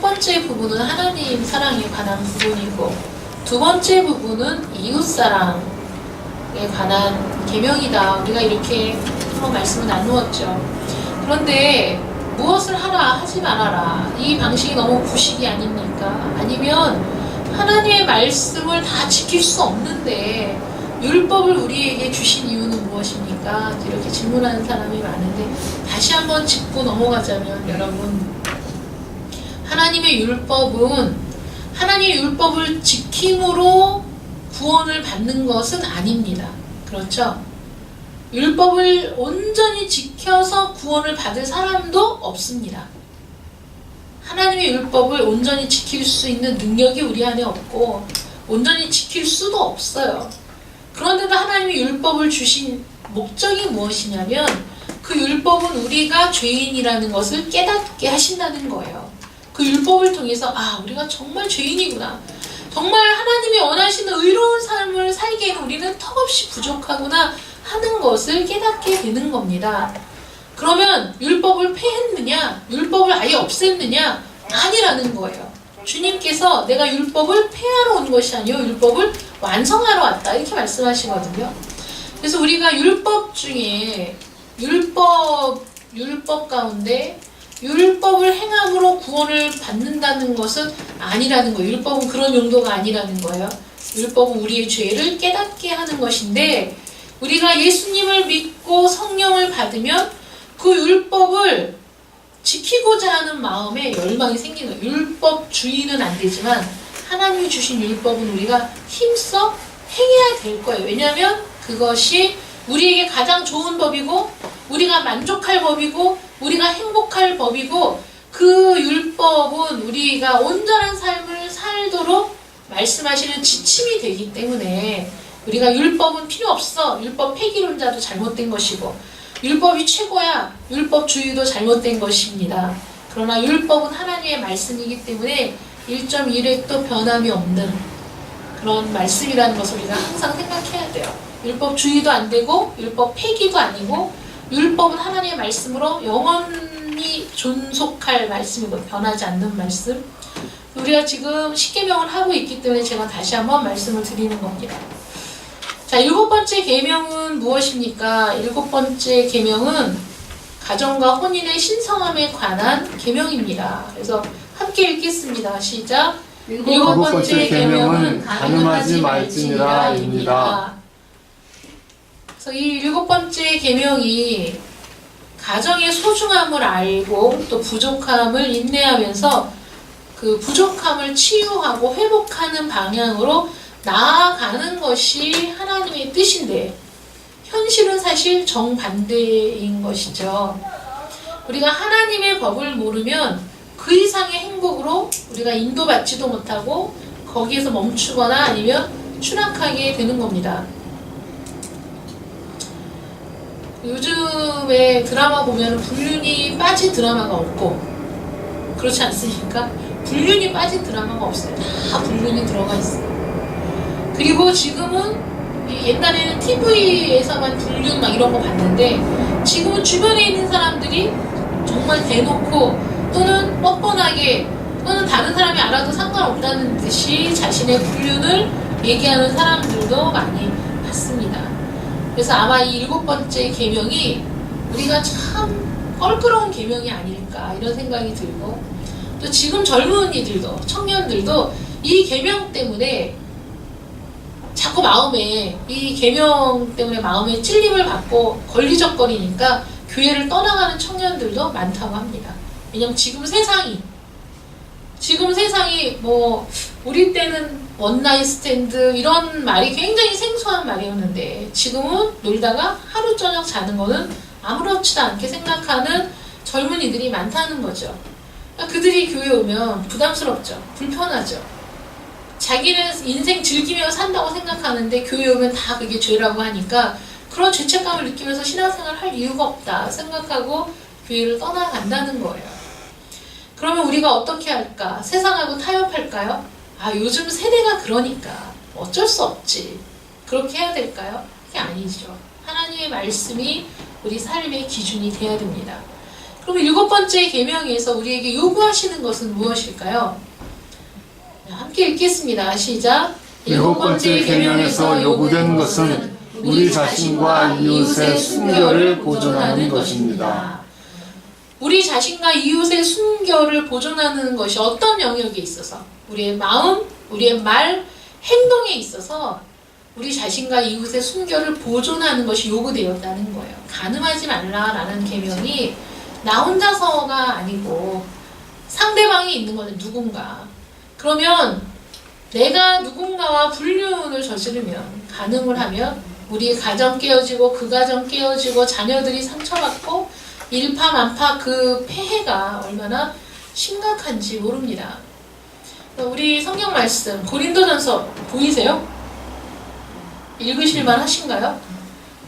번째 부분은 하나님 사랑에 관한 부분이고, 두 번째 부분은 이웃사랑에 관한 계명이다. 우리가 이렇게 한번 말씀을 나누었죠. 그런데 무엇을 하라 하지 말아라, 이 방식이 너무 구식이 아닙니까? 아니면 하나님의 말씀을 다 지킬 수 없는데 율법을 우리에게 주신 이유는 무엇입니까? 이렇게 질문하는 사람이 많은데, 다시 한번 짚고 넘어가자면, 여러분, 하나님의 율법을 지킴으로 구원을 받는 것은 아닙니다. 그렇죠? 율법을 온전히 지켜서 구원을 받을 사람도 없습니다. 하나님의 율법을 온전히 지킬 수 있는 능력이 우리 안에 없고 온전히 지킬 수도 없어요. 그런데도 하나님이 율법을 주신 목적이 무엇이냐면, 그 율법은 우리가 죄인이라는 것을 깨닫게 하신다는 거예요. 그 율법을 통해서 우리가 정말 죄인이구나, 정말 하나님이 원하시는 의로운 삶을 살기에는 우리는 턱없이 부족하구나 하는 것을 깨닫게 되는 겁니다. 그러면 율법을 폐했느냐, 율법을 아예 없앴느냐? 아니라는 거예요. 주님께서 내가 율법을 폐하러 온 것이 아니요 율법을 완성하러 왔다, 이렇게 말씀하시거든요. 그래서 우리가 율법 중에 율법 가운데 율법을 행함으로 구원을 받는다는 것은 아니라는 거예요. 율법은 그런 용도가 아니라는 거예요. 율법은 우리의 죄를 깨닫게 하는 것인데, 우리가 예수님을 믿고 성령을 받으면 그 율법을 지키고자 하는 마음에 열망이 생기는 거예요. 율법주의는 안 되지만 하나님이 주신 율법은 우리가 힘써 행해야 될 거예요. 왜냐하면 그것이 우리에게 가장 좋은 법이고, 우리가 만족할 법이고, 우리가 행복할 법이고, 그 율법은 우리가 온전한 삶을 살도록 말씀하시는 지침이 되기 때문에, 우리가 율법은 필요 없어, 율법 폐기론자도 잘못된 것이고, 율법이 최고야, 율법주의도 잘못된 것입니다. 그러나 율법은 하나님의 말씀이기 때문에 1.1획도 변함이 없는 그런 말씀이라는 것을 우리가 항상 생각해야 돼요. 율법주의도 안 되고 율법 폐기도 아니고, 율법은 하나님의 말씀으로 영원히 존속할 말씀이고 변하지 않는 말씀. 우리가 지금 십계명을 하고 있기 때문에 제가 다시 한번 말씀을 드리는 겁니다. 자, 7번째 계명은 무엇입니까? 7번째 계명은 가정과 혼인의 신성함에 관한 계명입니다. 그래서 함께 읽겠습니다. 시작. 7번째 계명은 간음하지 말지니라입니다. 그래서 이 7번째 계명이 가정의 소중함을 알고 또 부족함을 인내하면서 그 부족함을 치유하고 회복하는 방향으로 나아가는 것이 하나님의 뜻인데, 현실은 사실 정반대인 것이죠. 우리가 하나님의 법을 모르면 그 이상의 행복으로 우리가 인도받지도 못하고 거기에서 멈추거나 아니면 추락하게 되는 겁니다. 요즘에 드라마 보면 불륜이 빠진 드라마가 없고, 그렇지 않습니까? 불륜이 빠진 드라마가 없어요. 다 불륜이 들어가 있어요. 그리고 지금은, 옛날에는 TV에서만 불륜 막 이런 거 봤는데, 지금은 주변에 있는 사람들이 정말 대놓고 또는 뻔뻔하게 또는 다른 사람이 알아도 상관없다는 듯이 자신의 불륜을 얘기하는 사람들도 많이 봤습니다. 그래서 아마 이 7번째 계명이 우리가 참 껄끄러운 계명이 아닐까, 이런 생각이 들고, 또 지금 젊은이들도, 청년들도 이 계명 때문에 자꾸 이 계명 때문에 마음에 찔림을 받고 걸리적거리니까 교회를 떠나가는 청년들도 많다고 합니다. 왜냐면 지금 세상이 우리 때는 원나잇 스탠드 이런 말이 굉장히 생소한 말이었는데, 지금은 놀다가 하루 저녁 자는 거는 아무렇지도 않게 생각하는 젊은이들이 많다는 거죠. 그들이 교회에 오면 부담스럽죠. 불편하죠. 자기는 인생 즐기며 산다고 생각하는데 교회에 오면 다 그게 죄라고 하니까 그런 죄책감을 느끼면서 신앙생활을 할 이유가 없다 생각하고 교회를 떠나간다는 거예요. 그러면 우리가 어떻게 할까? 세상하고 타협할까요? 요즘 세대가 그러니까 어쩔 수 없지, 그렇게 해야 될까요? 그게 아니죠. 하나님의 말씀이 우리 삶의 기준이 돼야 됩니다. 그러면 7번째 계명에서 우리에게 요구하시는 것은 무엇일까요? 함께 읽겠습니다. 시작. 7번째 계명에서 요구된 것은 우리 자신과 이웃의 순결을 보존하는 것입니다. 우리 자신과 이웃의 순결을 보존하는 것이 어떤 영역에 있어서? 우리의 마음, 우리의 말, 행동에 있어서 우리 자신과 이웃의 순결을 보존하는 것이 요구되었다는 거예요. 간음하지 말라라는 계명이 나 혼자서가 아니고 상대방이 있는 거는 누군가. 그러면 내가 누군가와 불륜을 저지르면, 간음을 하면 우리의 가정 깨어지고 그 가정 깨어지고 자녀들이 상처받고 일파만파 그 폐해가 얼마나 심각한지 모릅니다. 우리 성경 말씀 고린도전서 보이세요? 읽으실만 하신가요?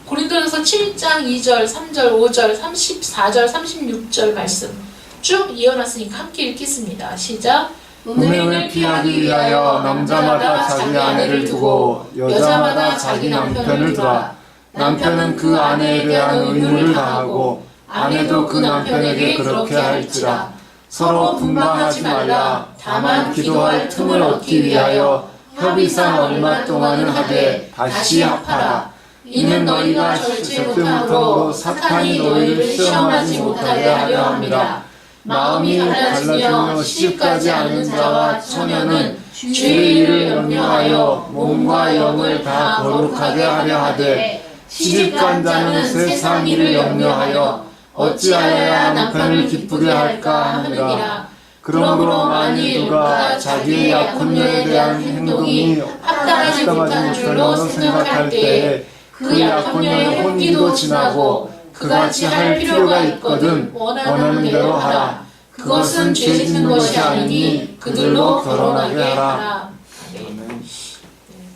고린도전서 7장 2절, 3절, 5절, 34절, 36절 말씀 쭉 이어놨으니까 함께 읽겠습니다. 시작. 음행을 피하기 위하여 남자마다 자기 아내를 두고 여자마다 자기 남편을 두라. 남편은 그 아내에 대한 의무를 다하고 아내도 그 남편에게 그렇게 할지라. 서로 분방하지 말라. 다만 기도할 틈을 얻기 위하여 협의상 얼마 동안은 하되 다시 합하라. 이는 너희가 절제 못함으로 사탄이 너희를 시험하지 못하게 하려 함이라. 마음이 갈라지며 시집가지 않은 자와 처녀는 죄의 일을 염려하여 몸과 영을 다 거룩하게 하려 하되 시집간 자는 세상 일을 염려하여 어찌하여야 남편을 기쁘게 할까 하느니라. 그러므로 만일 누가 자기의 약혼녀에 대한 행동이 합당하지 못한 줄로 생각할 때에 그 약혼녀의 혼기도 지나고 그같이 할 필요가 있거든 원하는 대로 하라. 그것은 죄 짓는 것이 아니니 그들로 결혼하게 하라. 네.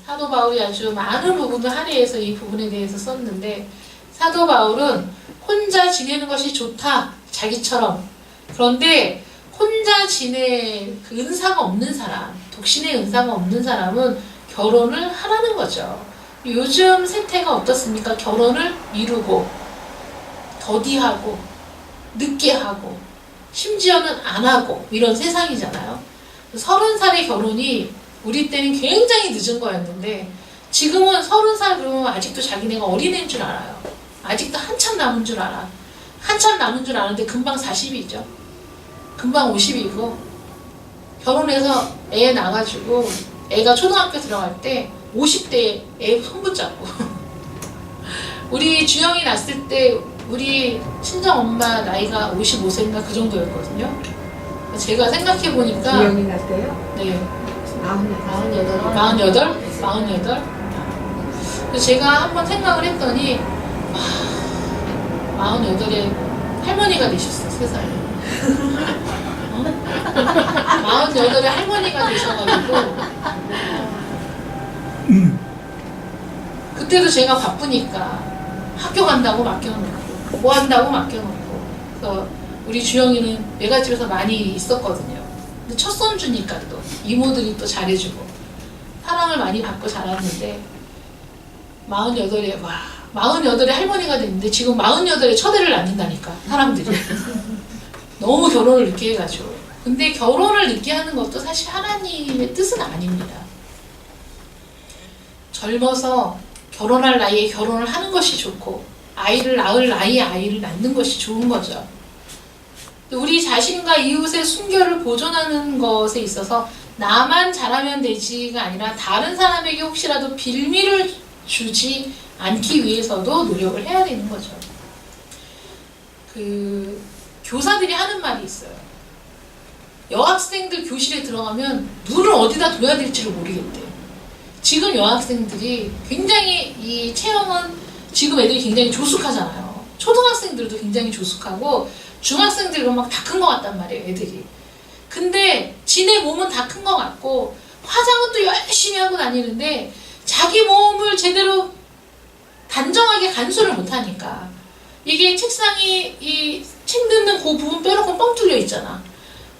사도 바울이 아주 많은 부분을 할애해서 이 부분에 대해서 썼는데, 사도 바울은 혼자 지내는 것이 좋다, 자기처럼. 그런데 혼자 지낼 그 은사가 없는 사람, 독신의 은사가 없는 사람은 결혼을 하라는 거죠. 요즘 세태가 어떻습니까? 결혼을 미루고 더디하고 늦게 하고 심지어는 안 하고 이런 세상이잖아요. 30살의 결혼이 우리 때는 굉장히 늦은 거였는데 지금은 30살 그러면 아직도 자기네가 어린애인 줄 알아요. 아직도 한참 남은 줄 알아. 한참 남은 줄 아는데 금방 40이죠. 금방 50이고 결혼해서 애 낳아가지고 애가 초등학교 들어갈 때 50대에 애 손붙잡고 우리 주영이 낳았을 때 우리 친정엄마 나이가 55세인가 그 정도였거든요. 제가 생각해보니까 주영이 낳을 때요? 네. 48. 48? 제가 한번 생각을 했더니 48에 할머니가 되셨어, 세상에. 48에 할머니가 되셔가지고 그때도 제가 바쁘니까 학교 간다고 맡겨놓고 뭐 한다고 맡겨놓고, 그래서 우리 주영이는 외갓집에서 많이 있었거든요. 근데 첫 손주니까 또 이모들이 또 잘해주고 사랑을 많이 받고 자랐는데 48에 48에 할머니가 됐는데 지금 48에 첫애를 낳는다니까 사람들이. 너무 결혼을 늦게 해가지고. 근데 결혼을 늦게 하는 것도 사실 하나님의 뜻은 아닙니다. 젊어서 결혼할 나이에 결혼을 하는 것이 좋고 아이를 낳을 나이에 아이를 낳는 것이 좋은 거죠. 우리 자신과 이웃의 순결을 보존하는 것에 있어서 나만 잘하면 되지가 아니라 다른 사람에게 혹시라도 빌미를 주지 않기 위해서도 노력을 해야 되는 거죠. 교사들이 하는 말이 있어요. 여학생들 교실에 들어가면 눈을 어디다 둬야 될지를 모르겠대. 지금 여학생들이 굉장히 이 체형은 지금 애들이 굉장히 조숙하잖아요. 초등학생들도 굉장히 조숙하고 중학생들은 막 다 큰 것 같단 말이에요, 애들이. 근데 지네 몸은 다 큰 것 같고 화장은 또 열심히 하고 다니는데 자기 몸을 제대로 단정하게 간수를 못하니까 이게 책상이 이 책 넣는 그 부분 빼놓고 뻥 뚫려 있잖아.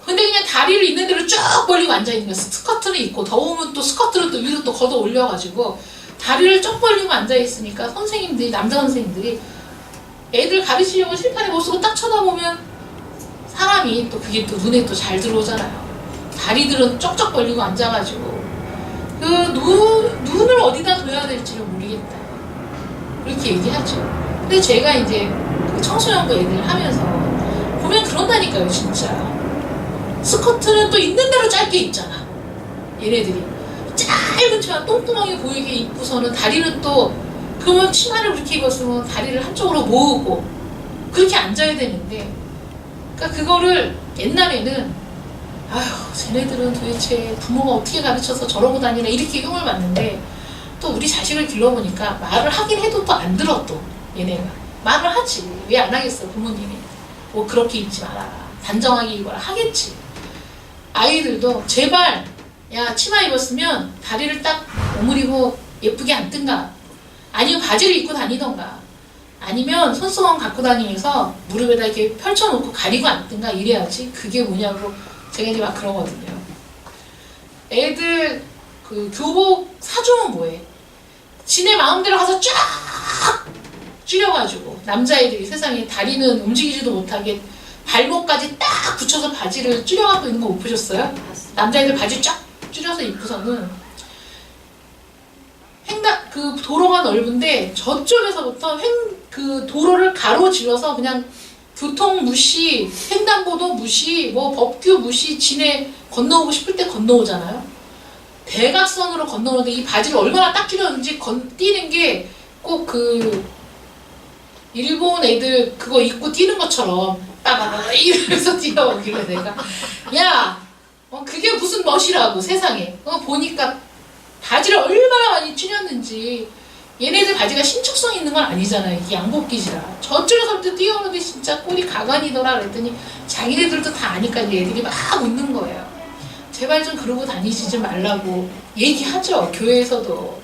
근데 그냥 다리를 있는 대로 쫙 벌리고 앉아있는 거야. 스커트는 입고 더우면 또 스커트를 또 위로 또 걷어 올려가지고 다리를 쭉 벌리고 앉아있으니까 선생님들이, 남자 선생님들이 애들 가르치려고 칠판에 못 쓰고 딱 쳐다보면 사람이 또 그게 또 눈에 또 잘 들어오잖아요. 다리들은 쩍쩍 벌리고 앉아가지고 그 눈을 어디다 둬야 될지를 모르겠다. 그렇게 얘기하죠. 근데 제가 이제 그 청소년부 애들 하면서 보면 그런다니까요, 진짜. 스커트는 또 있는 대로 짧게 입잖아. 얘네들이. 짧은 치마 똥구멍이 보이게 입고서는 다리는 또 그러면 치마를 그렇게 입었으면 다리를 한쪽으로 모으고 그렇게 앉아야 되는데 그러니까 그거를 옛날에는 아휴 쟤네들은 도대체 부모가 어떻게 가르쳐서 저러고 다니나 이렇게 흉을 봤는데 또 우리 자식을 길러보니까 말을 하긴 해도 또 안 들어 또 얘네가 말을 하지 왜 안 하겠어 부모님이 뭐 그렇게 입지 말아라 단정하게 입어라 하겠지. 아이들도 제발 야 치마 입었으면 다리를 딱 오므리고 예쁘게 앉든가 아니면 바지를 입고 다니던가 아니면 손수건 갖고 다니면서 무릎에다 이렇게 펼쳐놓고 가리고 앉든가 이래야지. 그게 뭐냐고 제가 이제 막 그러거든요. 애들 그 교복 사주면 뭐해? 지네 마음대로 가서 쫙 줄여가지고 남자애들이 세상에 다리는 움직이지도 못하게 발목까지 딱 붙여서 바지를 줄여갖고 있는 거 못 보셨어요? 남자애들 바지 쫙 줄여서 입고서는 그 도로가 넓은데 저쪽에서부터 그 도로를 가로질러서 그냥 교통 무시, 횡단보도 무시, 뭐 법규 무시, 지네 건너오고 싶을 때 건너오잖아요. 대각선으로 건너오는데 이 바지를 얼마나 딱 줄였는지 뛰는 게 꼭 그 일본 애들 그거 입고 뛰는 것처럼 빠바바 이러면서 뛰어오길래 내가 야 그게 무슨 멋이라고 세상에 보니까 바지를 얼마나 많이 줄였는지. 얘네들 바지가 신축성 있는 건 아니잖아요. 이게 양복기지라. 저쪽에서부터 뛰어오는데 진짜 꼴이 가관이더라 그랬더니 자기네들도 다 아니까 애들이 막 웃는 거예요. 제발 좀 그러고 다니지 좀 말라고 얘기하죠. 교회에서도.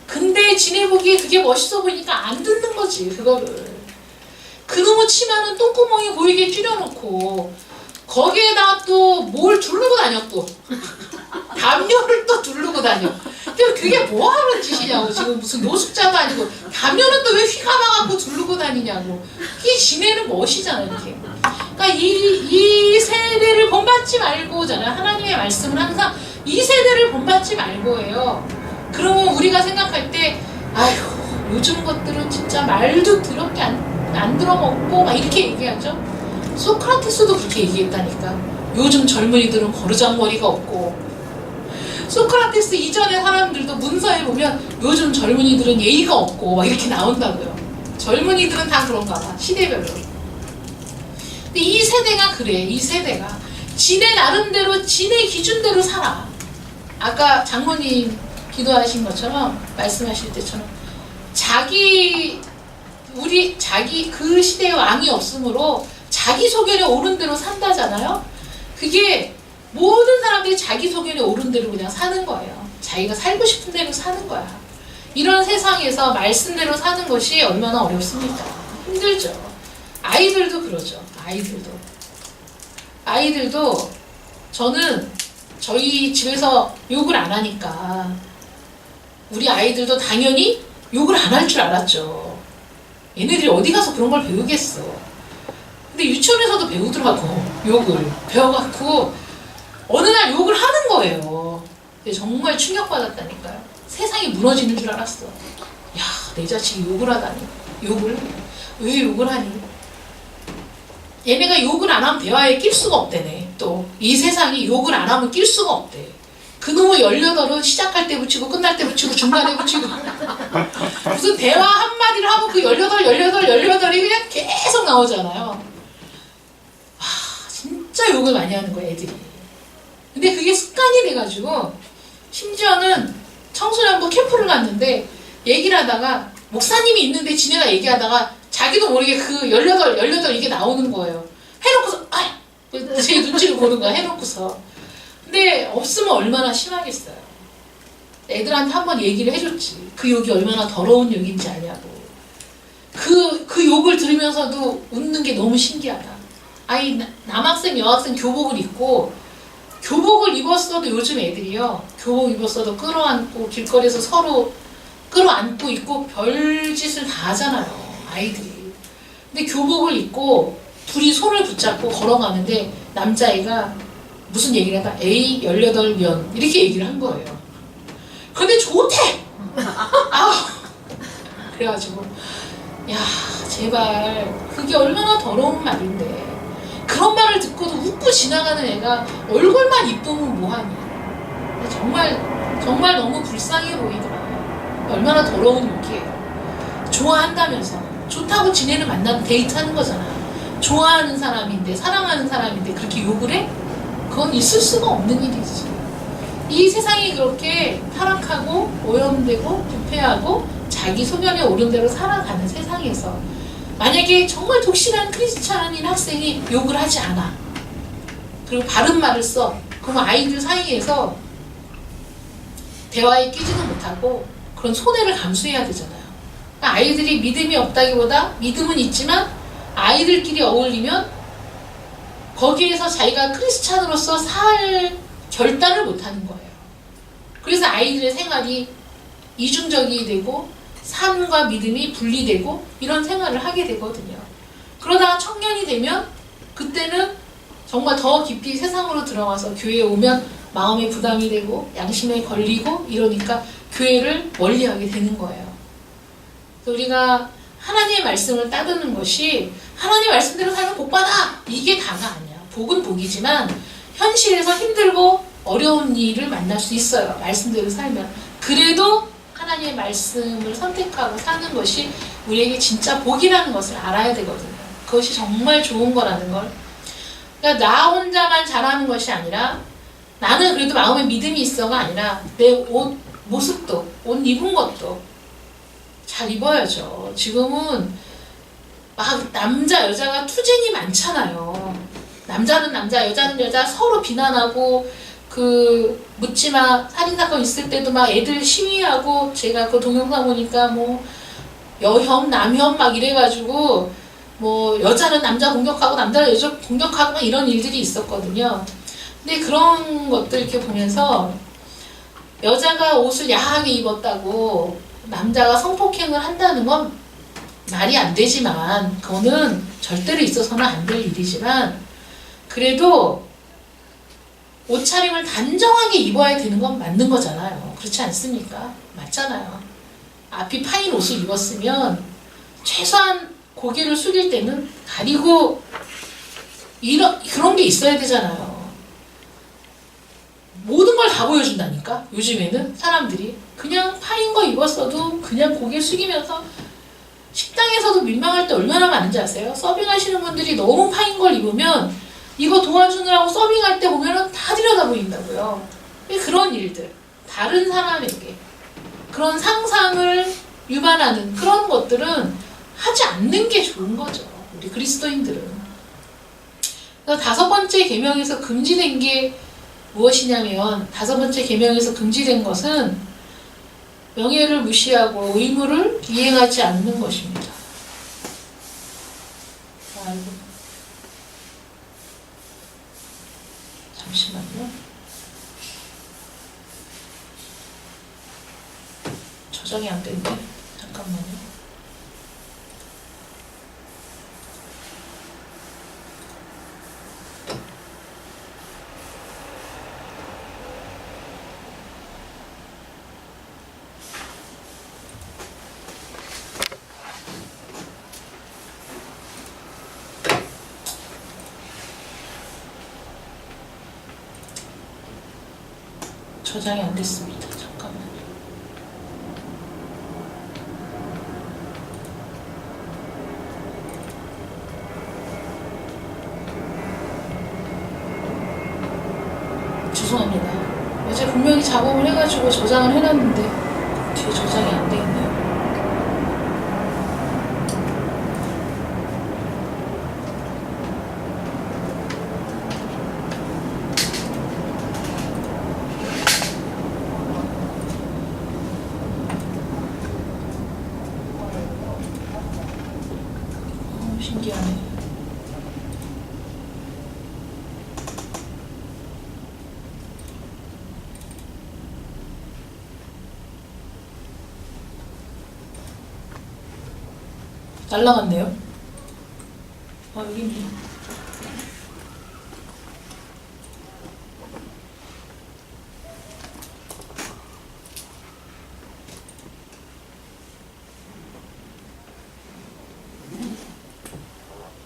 근데 지네 보기에 그게 멋있어 보이니까 안 듣는 거지 그거를. 그놈의 치마는 똥구멍이 보이게 줄여놓고 거기에다가 또 뭘 두르고 다녀 또. 담요를 또 두르고 다녀. 근데 그게 뭐 하는 짓이냐고. 지금 무슨 노숙자도 아니고 담요는 또 왜 휘감아갖고 두르고 다니냐고. 이게 지네는 멋이잖아 이렇게. 그러니까 이 세대를 본받지 말고잖아. 하나님의 말씀은 항상 이 세대를 본받지 말고예요. 그러면 우리가 생각할 때 아휴 요즘 것들은 진짜 말도 더럽게 안 들어먹고 막 이렇게 얘기하죠. 소크라테스도 그렇게 얘기했다니까. 요즘 젊은이들은 버르장머리가 없고. 소크라테스 이전의 사람들도 문서에 보면 요즘 젊은이들은 예의가 없고 막 이렇게 나온다고요. 젊은이들은 다 그런가 봐. 시대별로. 근데 이 세대가 그래. 이 세대가 지네 나름대로 지네 기준대로 살아. 아까 장모님 기도하신 것처럼 말씀하실 때처럼 자기 그 시대의 왕이 없으므로 자기 소견에 옳은 대로 산다잖아요. 그게 모든 사람들이 자기 소견에 옳은 대로 그냥 사는 거예요. 자기가 살고 싶은 대로 사는 거야. 이런 세상에서 말씀대로 사는 것이 얼마나 어렵습니까? 힘들죠. 아이들도 그러죠. 아이들도 저는 저희 집에서 욕을 안 하니까 우리 아이들도 당연히 욕을 안 할 줄 알았죠. 얘네들이 어디 가서 그런 걸 배우겠어. 근데 유치원에서도 배우더라고. 욕을 배워갖고 어느 날 욕을 하는 거예요. 근데 정말 충격받았다니까요. 세상이 무너지는 줄 알았어. 야, 내 자식이 욕을 하다니. 왜 욕을 하니? 얘네가 욕을 안 하면 대화에 낄 수가 없대네. 또 이 세상이 욕을 안 하면 낄 수가 없대. 그놈의 18은 시작할 때 붙이고 끝날 때 붙이고 중간에 붙이고 무슨 대화 한마디를 하고 그 18이 그냥 계속 나오잖아요. 진짜 욕을 많이 하는 거야 애들이. 근데 그게 습관이 돼가지고 심지어는 청소년부 캠프를 갔는데 얘기를 하다가 목사님이 있는데 지네가 얘기하다가 자기도 모르게 그 18 이게 나오는 거예요. 해놓고서 제 눈치를 보는 거야. 해놓고서. 근데 없으면 얼마나 심하겠어요. 애들한테 한번 얘기를 해줬지. 그 욕이 얼마나 더러운 욕인지 아냐고. 그 욕을 들으면서도 웃는 게 너무 신기하다. 남학생 여학생 교복을 입고 교복을 입었어도 요즘 애들이요. 교복 입었어도 끌어안고 길거리에서 서로 끌어안고 있고 별짓을 다 하잖아요. 아이들이. 근데 교복을 입고 둘이 손을 붙잡고 걸어가는데 남자애가 무슨 얘기를 해봐. A 18년 이렇게 얘기를 한 거예요. 근데 좋대! 그래가지고 야 제발 그게 얼마나 더러운 말인데 그런 말을 듣고도 웃고 지나가는 애가 얼굴만 이쁘면 뭐하니. 정말 너무 불쌍해 보이더라. 얼마나 더러운 욕이에요. 좋아한다면서 좋다고 지내는 만나는 데이트하는 거잖아. 좋아하는 사람인데 사랑하는 사람인데 그렇게 욕을 해? 그건 있을 수가 없는 일이지. 이 세상이 그렇게 타락하고 오염되고 부패하고 자기 소견에 오른 대로 살아가는 세상에서 만약에 정말 독실한 크리스찬인 학생이 욕을 하지 않아. 그리고 바른 말을 써. 그러면 아이들 사이에서 대화에 끼지도 못하고 그런 손해를 감수해야 되잖아요. 그러니까 아이들이 믿음이 없다기보다 믿음은 있지만 아이들끼리 어울리면 거기에서 자기가 크리스찬으로서 살 결단을 못하는 거예요. 그래서 아이들의 생활이 이중적이 되고 삶과 믿음이 분리되고 이런 생활을 하게 되거든요. 그러다가 청년이 되면 그때는 정말 더 깊이 세상으로 들어가서 교회에 오면 마음에 부담이 되고 양심에 걸리고 이러니까 교회를 멀리하게 되는 거예요. 그래서 우리가 하나님의 말씀을 따르는 것이 하나님의 말씀대로 살면 복받아! 이게 다가 아니야. 복은 복이지만 현실에서 힘들고 어려운 일을 만날 수 있어요. 말씀대로 살면. 그래도 하나님의 말씀을 선택하고 사는 것이 우리에게 진짜 복이라는 것을 알아야 되거든요. 그것이 정말 좋은 거라는 걸. 그러니까 나 혼자만 잘하는 것이 아니라 나는 그래도 마음에 믿음이 있어가 아니라 내 옷, 모습도, 옷 입은 것도 잘 입어야죠. 지금은 막 남자, 여자가 투쟁이 많잖아요. 남자는 남자, 여자는 여자 서로 비난하고 묻지마 살인사건 있을 때도 막 애들 시위하고 제가 그 동영상 보니까 뭐 여혐, 남혐 막 이래가지고 뭐 여자는 남자 공격하고 남자는 여자 공격하고 막 이런 일들이 있었거든요. 근데 그런 것들 이렇게 보면서 여자가 옷을 야하게 입었다고 남자가 성폭행을 한다는 건 말이 안 되지만 그거는 절대로 있어서는 안 될 일이지만 그래도 옷차림을 단정하게 입어야 되는 건 맞는 거잖아요. 그렇지 않습니까? 맞잖아요. 앞이 파인 옷을 입었으면 최소한 고개를 숙일 때는 가리고 그런 게 있어야 되잖아요. 모든 걸 다 보여준다니까? 요즘에는 사람들이 그냥 파인 거 입었어도 그냥 고개 숙이면서 식당에서도 민망할 때 얼마나 많은지 아세요? 서빙하시는 분들이 너무 파인 걸 입으면 이거 도와주느라고 서빙할 때 보면은 다 들여다 보인다고요. 그런 일들, 다른 사람에게 그런 상상을 유발하는 그런 것들은 하지 않는 게 좋은 거죠. 우리 그리스도인들은. 그래서 5번째 계명에서 금지된 게 무엇이냐면 5번째 계명에서 금지된 것은 명예를 무시하고 의무를 이행하지 않는 것입니다. 아이고. 잠시만요. 저장이 안 됐네. 잠깐만요. 저장이 안 됐습니다. 잠깐만요. 죄송합니다. 어제 분명히 작업을 해가지고 저장을 해놨는데 뒤에 저장이 안 돼 있네요. 신기하네. 날라갔네요. 여기 있네.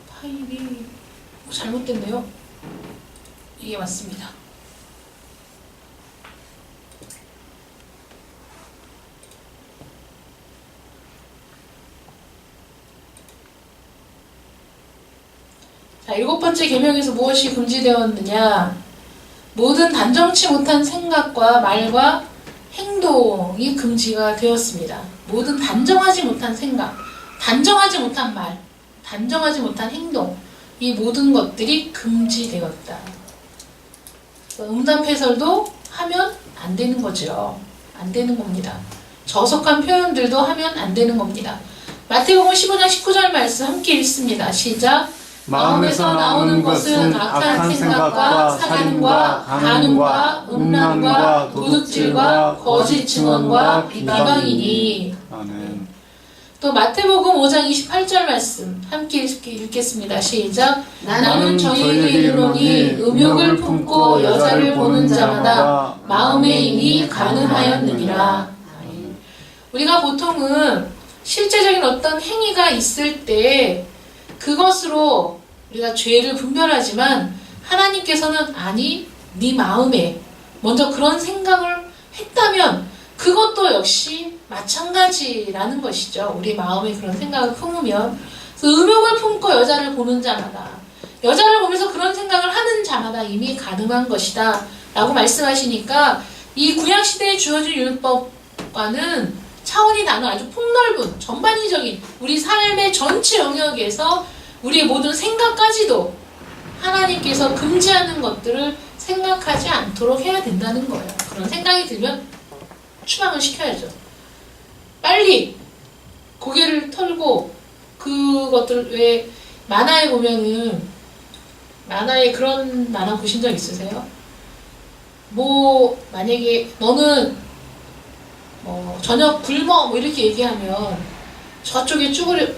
파일이 잘못됐네요. 이게 맞습니다. 자, 7번째 계명에서 무엇이 금지되었느냐? 모든 단정치 못한 생각과 말과 행동이 금지가 되었습니다. 모든 단정하지 못한 생각, 단정하지 못한 말, 단정하지 못한 행동, 이 모든 것들이 금지되었다. 응답해설도 하면 안 되는 거죠. 안 되는 겁니다. 저속한 표현들도 하면 안 되는 겁니다. 마태복음 15장 19절 말씀 함께 읽습니다. 시작. 마음에서 나오는 것은 악한 생각과 살인과 간음과 음란과 도둑질과 거짓 증언과 비방이니. 아멘. 또 마태복음 5장 28절 말씀 함께 읽겠습니다. 시작. 나는 저희에게 이르노니 음욕을 품고 여자를 보는 자마다 마음에 이미 간음하였느니라. 우리가 보통은 실제적인 어떤 행위가 있을 때 그것으로 우리가 죄를 분별하지만 하나님께서는 아니, 네 마음에 먼저 그런 생각을 했다면 그것도 역시 마찬가지라는 것이죠. 우리 마음에 그런 생각을 품으면. 그래서 음욕을 품고 여자를 보는 자마다, 여자를 보면서 그런 생각을 하는 자마다 이미 간음한 것이다 라고 말씀하시니까 이 구약시대에 주어진 율법과는 차원이 다른 아주 폭넓은 전반적인 우리 삶의 전체 영역에서 우리의 모든 생각까지도 하나님께서 금지하는 것들을 생각하지 않도록 해야 된다는 거예요. 그런 생각이 들면 추방을 시켜야죠. 빨리 고개를 털고 그것들 왜 만화에 보면은 만화에 그런 만화 보신 적 있으세요? 뭐 만약에 너는 저녁 굶어 뭐 이렇게 얘기하면 저쪽에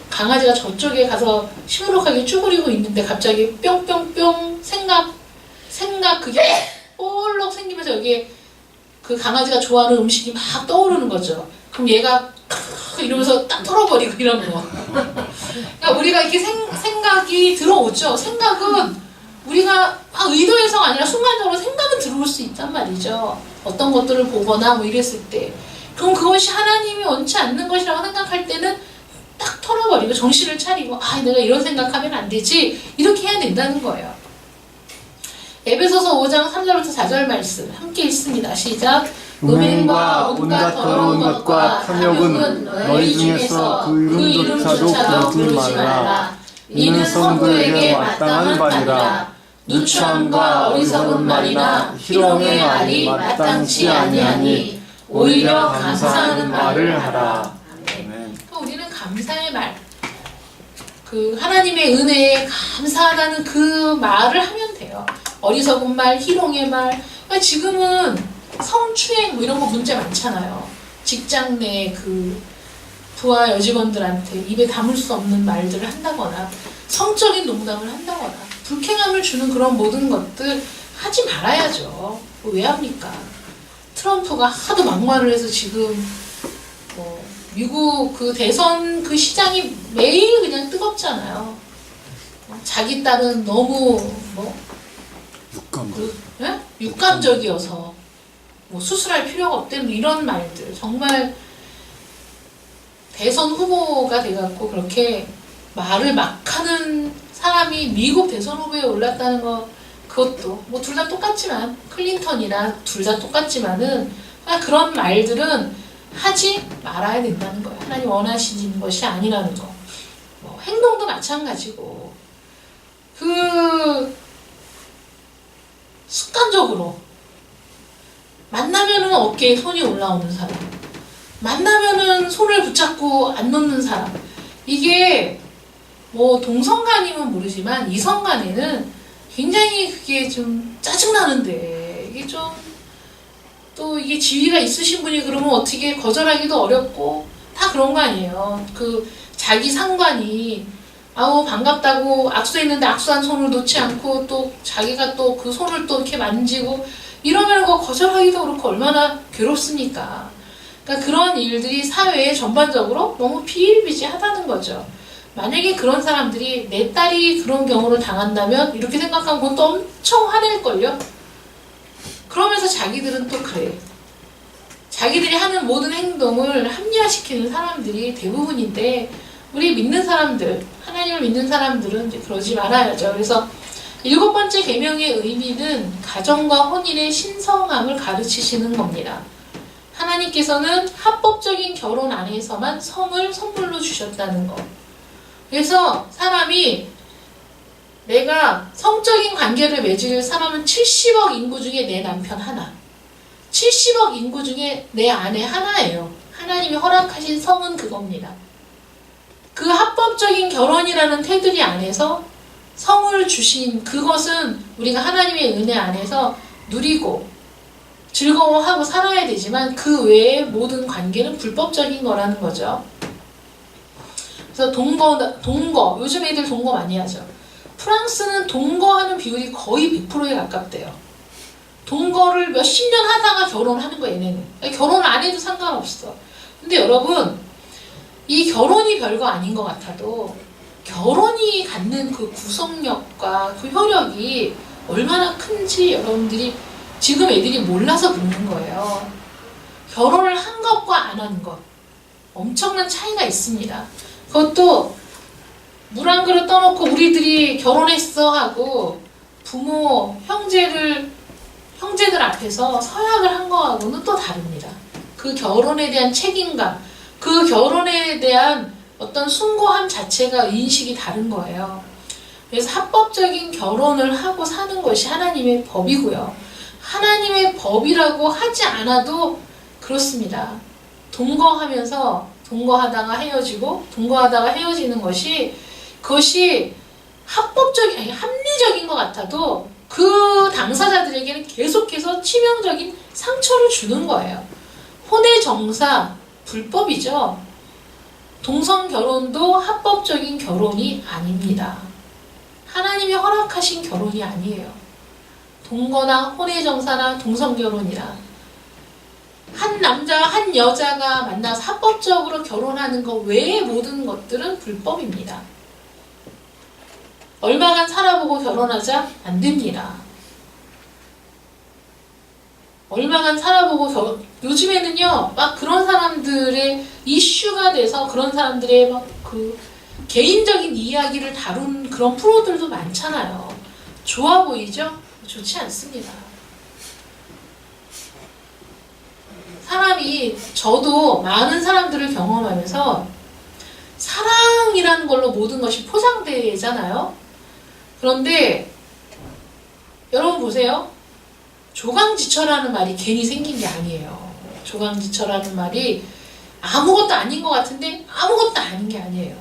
강아지가 저쪽에 가서 시무룩하게 쭈그리고 있는데 갑자기 뿅뿅뿅 생각 그게 볼록 생기면서 여기에 그 강아지가 좋아하는 음식이 막 떠오르는 거죠. 그럼 얘가 이러면서 딱 털어버리고 이런 거. 그러니까 우리가 이렇게 생각이 들어오죠. 생각은 우리가 막 의도해서가 아니라 순간적으로 생각은 들어올 수 있단 말이죠. 어떤 것들을 보거나 뭐 이랬을 때. 그럼 그것이 하나님이 원치 않는 것이라고 생각할 때는 딱 털어버리고 정신을 차리고 내가 이런 생각하면 안 되지 이렇게 해야 된다는 거예요. 에베소서 5장 3절부터 4절 말씀 함께 읽습니다. 시작. 음행과 온갖 더러운 것과 탐욕은 너희 중에서 그 이름조차도 부르지 말라. 이는 성도에게 마땅한 바니라. 누추함과 어리석은 말이나 희롱의 말이 마땅치 아니하니 오히려 감사하는 말을 하라. 아멘. 우리는 감사의 말, 그 하나님의 은혜에 감사하다는 그 말을 하면 돼요. 어리석은 말, 희롱의 말. 그러니까 지금은 성추행 뭐 이런 거 문제 많잖아요. 직장 내 그 부하 여직원들한테 입에 담을 수 없는 말들을 한다거나 성적인 농담을 한다거나 불쾌감을 주는 그런 모든 것들 하지 말아야죠. 왜 합니까? 트럼프가 하도 막말을 해서 지금 미국 그 대선 그 시장이 매일 그냥 뜨겁잖아요. 자기 딸은 너무 육감적이어서 수술할 필요가 없다는 이런 말들. 정말 대선 후보가 돼갖고 그렇게 말을 막 하는 사람이 미국 대선 후보에 올랐다는 거, 그것도 둘 다 똑같지만 클린턴이나 둘 다 똑같지만은 그런 말들은 하지 말아야 된다는 거예요. 하나님 원하시는 것이 아니라는 거. 행동도 마찬가지고 습관적으로 만나면은 어깨에 손이 올라오는 사람, 만나면은 손을 붙잡고 안 놓는 사람, 이게 동성간이면 모르지만 이성간에는 굉장히 그게 좀 짜증나는데, 이게 또 이게 지위가 있으신 분이 그러면 어떻게 거절하기도 어렵고 다 그런 거 아니에요. 그 자기 상관이 아우 반갑다고 악수했는데 악수한 손을 놓지 않고 또 자기가 또 그 손을 또 이렇게 만지고 이러면 그거 거절하기도 그렇고 얼마나 괴롭습니까? 그러니까 그런 일들이 사회에 전반적으로 너무 비일비재하다는 거죠. 만약에 그런 사람들이 내 딸이 그런 경우를 당한다면 이렇게 생각하면 그건 또 엄청 화낼걸요? 그러면서 자기들은 또 그래. 자기들이 하는 모든 행동을 합리화시키는 사람들이 대부분인데 우리 믿는 사람들, 하나님을 믿는 사람들은 이제 그러지 말아야죠. 그래서 7번째 계명의 의미는 가정과 혼인의 신성함을 가르치시는 겁니다. 하나님께서는 합법적인 결혼 안에서만 성을 선물로 주셨다는 거. 그래서 사람이 내가 성적인 관계를 맺을 사람은 70억 인구 중에 내 남편 하나, 70억 인구 중에 내 아내 하나예요. 하나님이 허락하신 성은 그겁니다. 그 합법적인 결혼이라는 테두리 안에서 성을 주신 그것은 우리가 하나님의 은혜 안에서 누리고 즐거워하고 살아야 되지만 그 외의 모든 관계는 불법적인 거라는 거죠. 그래서 동거, 요즘 애들 동거 많이 하죠. 프랑스는 동거하는 비율이 거의 100%에 가깝대요. 동거를 몇십 년 하다가 결혼하는 거예요, 얘네는. 결혼 안 해도 상관없어. 근데 여러분, 이 결혼이 별거 아닌 것 같아도 결혼이 갖는 그 구속력과 그 효력이 얼마나 큰지 여러분들이 지금 애들이 몰라서 그러는 거예요. 결혼을 한 것과 안 한 것 엄청난 차이가 있습니다. 그것도 물 한 그릇 떠놓고 우리들이 결혼했어 하고 부모, 형제들 앞에서 서약을 한 거하고는 또 다릅니다. 그 결혼에 대한 책임감, 그 결혼에 대한 어떤 숭고함 자체가 인식이 다른 거예요. 그래서 합법적인 결혼을 하고 사는 것이 하나님의 법이고요. 하나님의 법이라고 하지 않아도 그렇습니다. 동거하다가 헤어지고 동거하다가 헤어지는 것이 그것이 합리적인 것 같아도 그 당사자들에게는 계속해서 치명적인 상처를 주는 거예요. 혼외정사 불법이죠. 동성결혼도 합법적인 결혼이 아닙니다. 하나님이 허락하신 결혼이 아니에요. 동거나 혼외정사나 동성결혼이나 한 남자와 한 여자가 만나서 합법적으로 결혼하는 것 외의 모든 것들은 불법입니다. 얼마간 살아보고 결혼하자? 안 됩니다. 얼마간 살아보고 요즘에는요, 막 그런 사람들의 이슈가 돼서 그런 사람들의 막 그 개인적인 이야기를 다룬 그런 프로들도 많잖아요. 좋아 보이죠? 좋지 않습니다. 저도 많은 사람들을 경험하면서 사랑이라는 걸로 모든 것이 포장되잖아요. 그런데 여러분 보세요. 조강지처라는 말이 괜히 생긴 게 아니에요. 조강지처라는 말이 아무것도 아닌 것 같은데 아무것도 아닌 게 아니에요.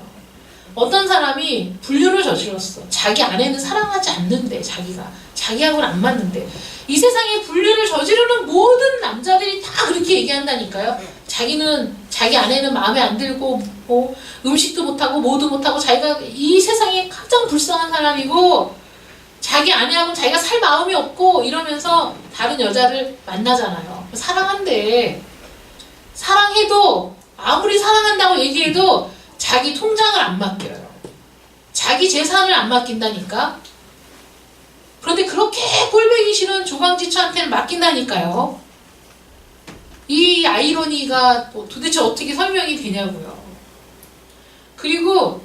어떤 사람이 불륜을 저질렀어. 자기 아내는 사랑하지 않는데, 자기하고는 안 맞는데, 이 세상에 불륜을 저지르는 모든 남자들이 다 그렇게 얘기한다니까요. 자기는 자기 아내는 마음에 안 들고 뭐 음식도 못하고 뭐도 못하고 자기가 이 세상에 가장 불쌍한 사람이고 자기 아내하고는 자기가 살 마음이 없고 이러면서 다른 여자를 만나잖아요. 사랑한대. 사랑해도 아무리 사랑한다고 얘기해도 자기 통장을 안 맡겨요. 자기 재산을 안 맡긴다니까. 그런데 그렇게 꼴보기 싫은 조강지처한테는 맡긴다니까요. 이 아이러니가 도대체 어떻게 설명이 되냐고요. 그리고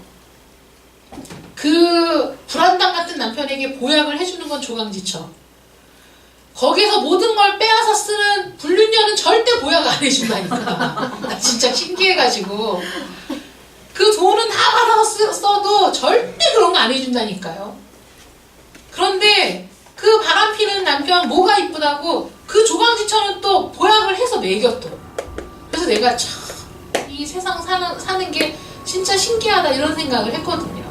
그 불안당 같은 남편에게 보약을 해주는 건 조강지처. 거기서 모든 걸 빼앗아 쓰는 불륜녀는 절대 보약 안 해준다니까. 나 진짜 신기해가지고. 그 돈은 다 받아서 써도 절대 그런 거 안 해준다니까요. 그런데 그 바람피는 남편 뭐가 이쁘다고 그 조강지처는 또 보약을 해서 먹여 또. 그래서 내가 참 이 세상 사는 게 진짜 신기하다 이런 생각을 했거든요.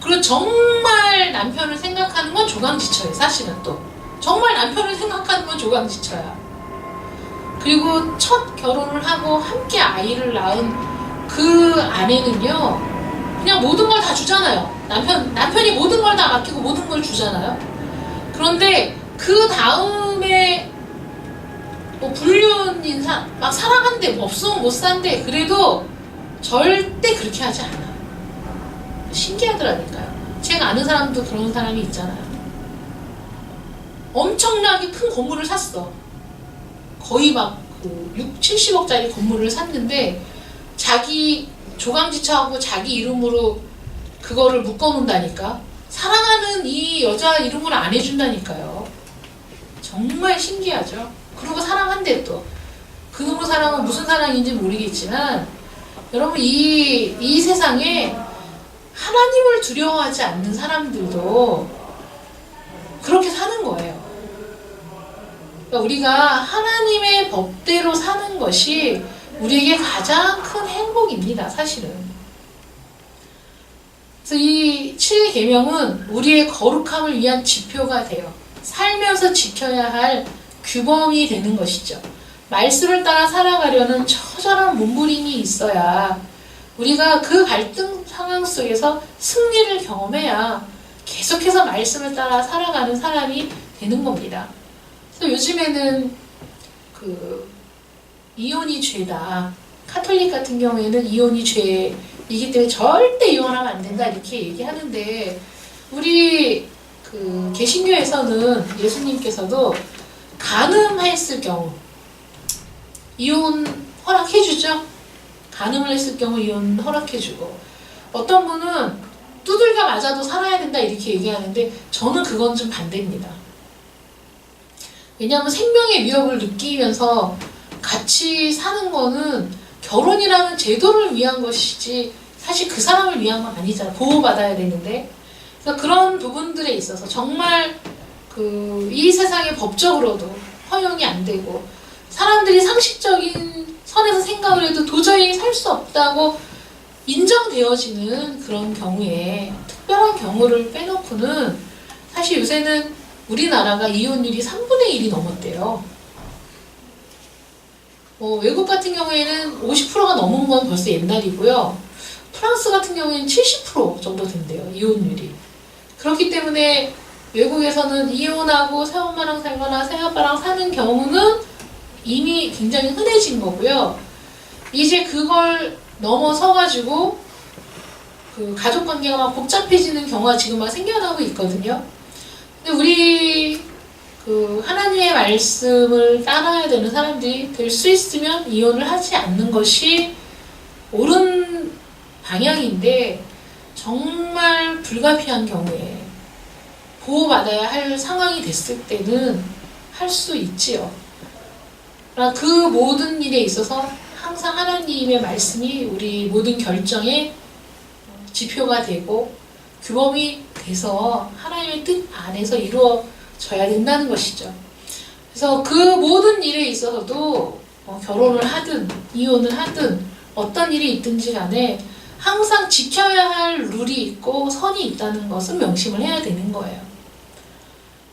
그리고 정말 남편을 생각하는 건 조강지처예요. 사실은 또 정말 남편을 생각하는 건 조강지처야. 그리고 첫 결혼을 하고 함께 아이를 낳은 그 아내는요 그냥 모든 걸 다 주잖아요. 남편이 모든 걸 다 맡기고 모든 걸 주잖아요. 그런데 그 다음에 뭐 불륜 막 사랑한대, 뭐 없으면 못 산대. 그래도 절대 그렇게 하지 않아. 신기하더라니까요. 제가 아는 사람도 그런 사람이 있잖아요. 엄청나게 큰 건물을 샀어. 거의 막 6, 70억짜리 건물을 샀는데 자기 조강지처하고 자기 이름으로 그거를 묶어놓는다니까. 사랑하는 이 여자 이름으로 안 해준다니까요. 정말 신기하죠. 그리고 사랑한대 또. 그놈의 사랑은 무슨 사랑인지 모르겠지만 여러분 이 세상에 하나님을 두려워하지 않는 사람들도 그렇게 사는 거예요. 그러니까 우리가 하나님의 법대로 사는 것이 우리에게 가장 큰 행복입니다. 사실은. 그래서 이 7계명은 우리의 거룩함을 위한 지표가 돼요. 살면서 지켜야 할 규범이 되는 것이죠. 말씀을 따라 살아가려는 처절한 몸부림이 있어야 우리가 그 갈등 상황 속에서 승리를 경험해야 계속해서 말씀을 따라 살아가는 사람이 되는 겁니다. 그래서 요즘에는 이혼이 죄다. 카톨릭 같은 경우에는 이혼이 죄이기 때문에 절대 이혼하면 안 된다 이렇게 얘기하는데 우리 개신교에서는 예수님께서도 간음했을 경우 이혼 허락해주죠. 간음을 했을 경우 이혼 허락해주고 어떤 분은 두들겨 맞아도 살아야 된다 이렇게 얘기하는데 저는 그건 좀 반대입니다. 왜냐하면 생명의 위협을 느끼면서 같이 사는 거는 결혼이라는 제도를 위한 것이지 사실 그 사람을 위한 건 아니잖아요. 보호받아야 되는데. 그래서 그런 부분들에 있어서 정말 이 세상에 법적으로도 허용이 안 되고 사람들이 상식적인 선에서 생각을 해도 도저히 살 수 없다고 인정되어지는 그런 경우에 특별한 경우를 빼놓고는 사실 요새는 우리나라가 이혼율이 3분의 1이 넘었대요. 외국 같은 경우에는 50%가 넘은 건 벌써 옛날이고요. 프랑스 같은 경우에는 70% 정도 된대요. 이혼율이. 그렇기 때문에 외국에서는 이혼하고 새엄마랑 살거나 새아빠랑 사는 경우는 이미 굉장히 흔해진 거고요. 이제 그걸 넘어서가지고 가족관계가 막 복잡해지는 경우가 지금 막 생겨나고 있거든요. 근데 우리 하나님의 말씀을 따라야 되는 사람들이 될 수 있으면 이혼을 하지 않는 것이 옳은 방향인데 정말 불가피한 경우에 보호받아야 할 상황이 됐을 때는 할 수 있지요. 그러나 그 모든 일에 있어서 항상 하나님의 말씀이 우리 모든 결정의 지표가 되고 규범이 돼서 하나님의 뜻 안에서 이루어져야 된다는 것이죠. 그래서 그 모든 일에 있어서도 결혼을 하든 이혼을 하든 어떤 일이 있든지 간에 항상 지켜야 할 룰이 있고 선이 있다는 것은 명심을 해야 되는 거예요.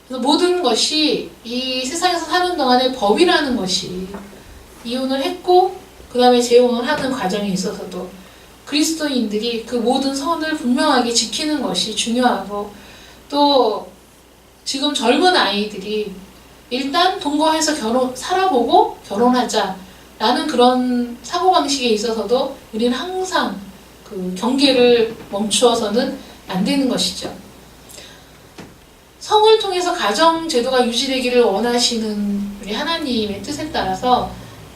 그래서 모든 것이 이 세상에서 사는 동안에 법이라는 것이 이혼을 했고 그 다음에 재혼을 하는 과정에 있어서도 그리스도인들이 그 모든 선을 분명하게 지키는 것이 중요하고 또 지금 젊은 아이들이 일단 동거해서 살아보고 결혼하자라는 그런 사고방식에 있어서도 우리는 항상 경계를 멈추어서는 안 되는 것이죠. 성을 통해서 가정제도가 유지되기를 원하시는 우리 하나님의 뜻에 따라서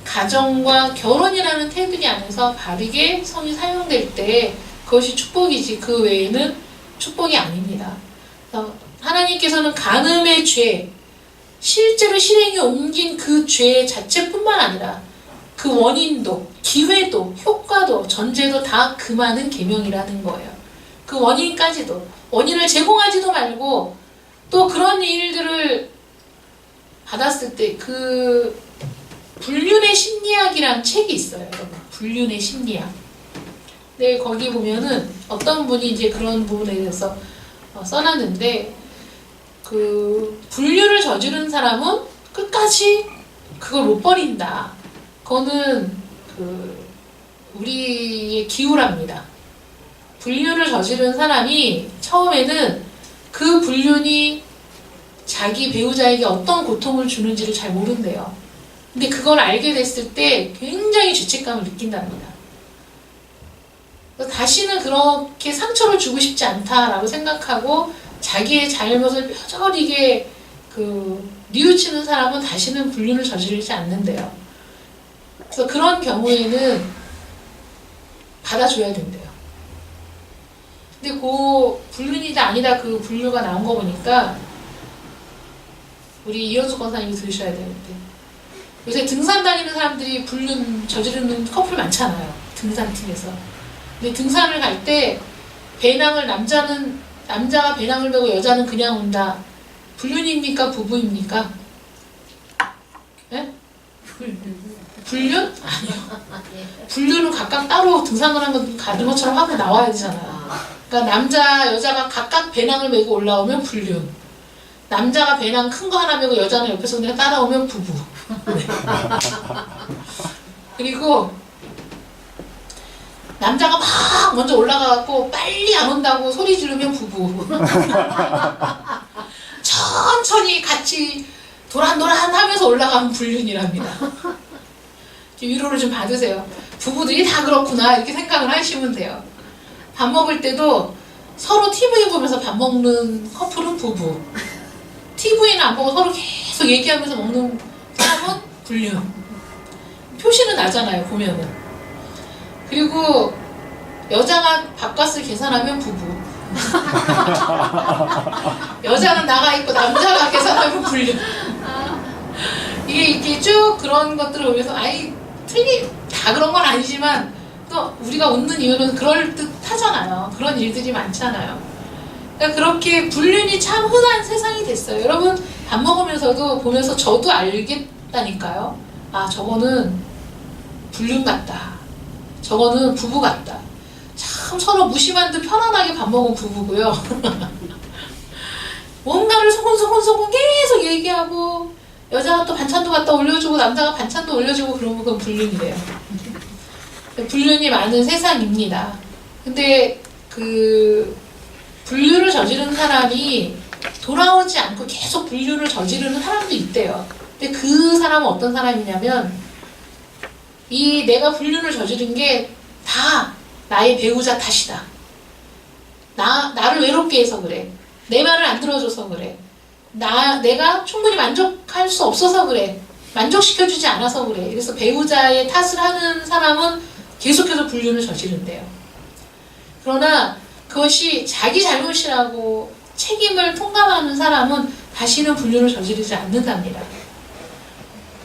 가정과 결혼이라는 테두리 안에서 바르게 성이 사용될 때 그것이 축복이지 그 외에는 축복이 아닙니다. 하나님께서는 간음의 죄, 실제로 실행에 옮긴 그 죄 자체뿐만 아니라 그 원인도, 기회도, 효과도, 전제도 다 금하는 계명이라는 거예요. 그 원인까지도, 원인을 제공하지도 말고 또 그런 일들을 받았을 때 불륜의 심리학이라는 책이 있어요. 여러분. 불륜의 심리학. 네, 거기 보면은 어떤 분이 이제 그런 부분에 대해서 써놨는데 불륜을 저지른 사람은 끝까지 그걸 못 버린다. 그거는 우리의 기우랍니다. 불륜을 저지른 사람이 처음에는 그 불륜이 자기 배우자에게 어떤 고통을 주는지를 잘 모른대요. 근데 그걸 알게 됐을 때 굉장히 죄책감을 느낀답니다. 다시는 그렇게 상처를 주고 싶지 않다라고 생각하고 자기의 잘못을 뼈저리게 뉘우치는 사람은 다시는 불륜을 저지르지 않는데요. 그래서 그런 경우에는 받아줘야 된대요. 근데 그 불륜이다 아니다 그 분류가 나온 거 보니까 우리 이현숙 권사님이 들으셔야 되는데, 요새 등산 다니는 사람들이 불륜 저지르는 커플 많잖아요. 등산팀에서. 근데 등산을 갈 때 배낭을 남자가 배낭을 메고 여자는 그냥 온다. 불륜입니까? 부부입니까? 네? 불륜? 아니요. 불륜은 각각 따로 등산을 가는 것처럼 하고 나와야 되잖아요. 그러니까 남자, 여자가 각각 배낭을 메고 올라오면 불륜. 남자가 배낭 큰 거 하나 메고 여자는 옆에서 그냥 따라오면 부부. 네. 그리고 남자가 막 먼저 올라가갖고 빨리 안 온다고 소리 지르면 부부. 천천히 같이 도란도란 하면서 올라가면 불륜이랍니다. 위로를 좀 받으세요. 부부들이 다 그렇구나 이렇게 생각을 하시면 돼요. 밥 먹을 때도 서로 TV 보면서 밥 먹는 커플은 부부, TV는 안 보고 서로 계속 얘기하면서 먹는 사람은 불륜. 표시는 나잖아요, 보면은. 그리고 여자가 밥값을 계산하면 부부. 여자는 나가 있고 남자가 계산하면 불륜. 이게 이렇게 쭉 그런 것들을 보면서 다 그런 건 아니지만 또 우리가 웃는 이유는 그럴 듯 하잖아요. 그런 일들이 많잖아요. 그러니까 그렇게 불륜이 참 흔한 세상이 됐어요. 여러분 밥 먹으면서도 보면서 저도 알겠다니까요. 아, 저거는 불륜 같다. 저거는 부부 같다. 참 서로 무심한 듯 편안하게 밥 먹은 부부고요. 뭔가를 소곤소곤 계속 얘기하고 여자가 또 반찬도 갖다 올려주고 남자가 반찬도 올려주고 그러면 그건 불륜이래요. 불륜이 많은 세상입니다. 근데 불륜을 저지르는 사람이 돌아오지 않고 계속 불륜을 저지르는 사람도 있대요. 근데 그 사람은 어떤 사람이냐면 내가 불륜을 저지른 게 다 나의 배우자 탓이다. 나를 외롭게 해서 그래. 내 말을 안 들어줘서 그래. 내가 충분히 만족할 수 없어서 그래. 만족시켜주지 않아서 그래. 그래서 배우자의 탓을 하는 사람은 계속해서 불륜을 저지른대요. 그러나 그것이 자기 잘못이라고 책임을 통감하는 사람은 다시는 불륜을 저지르지 않는답니다.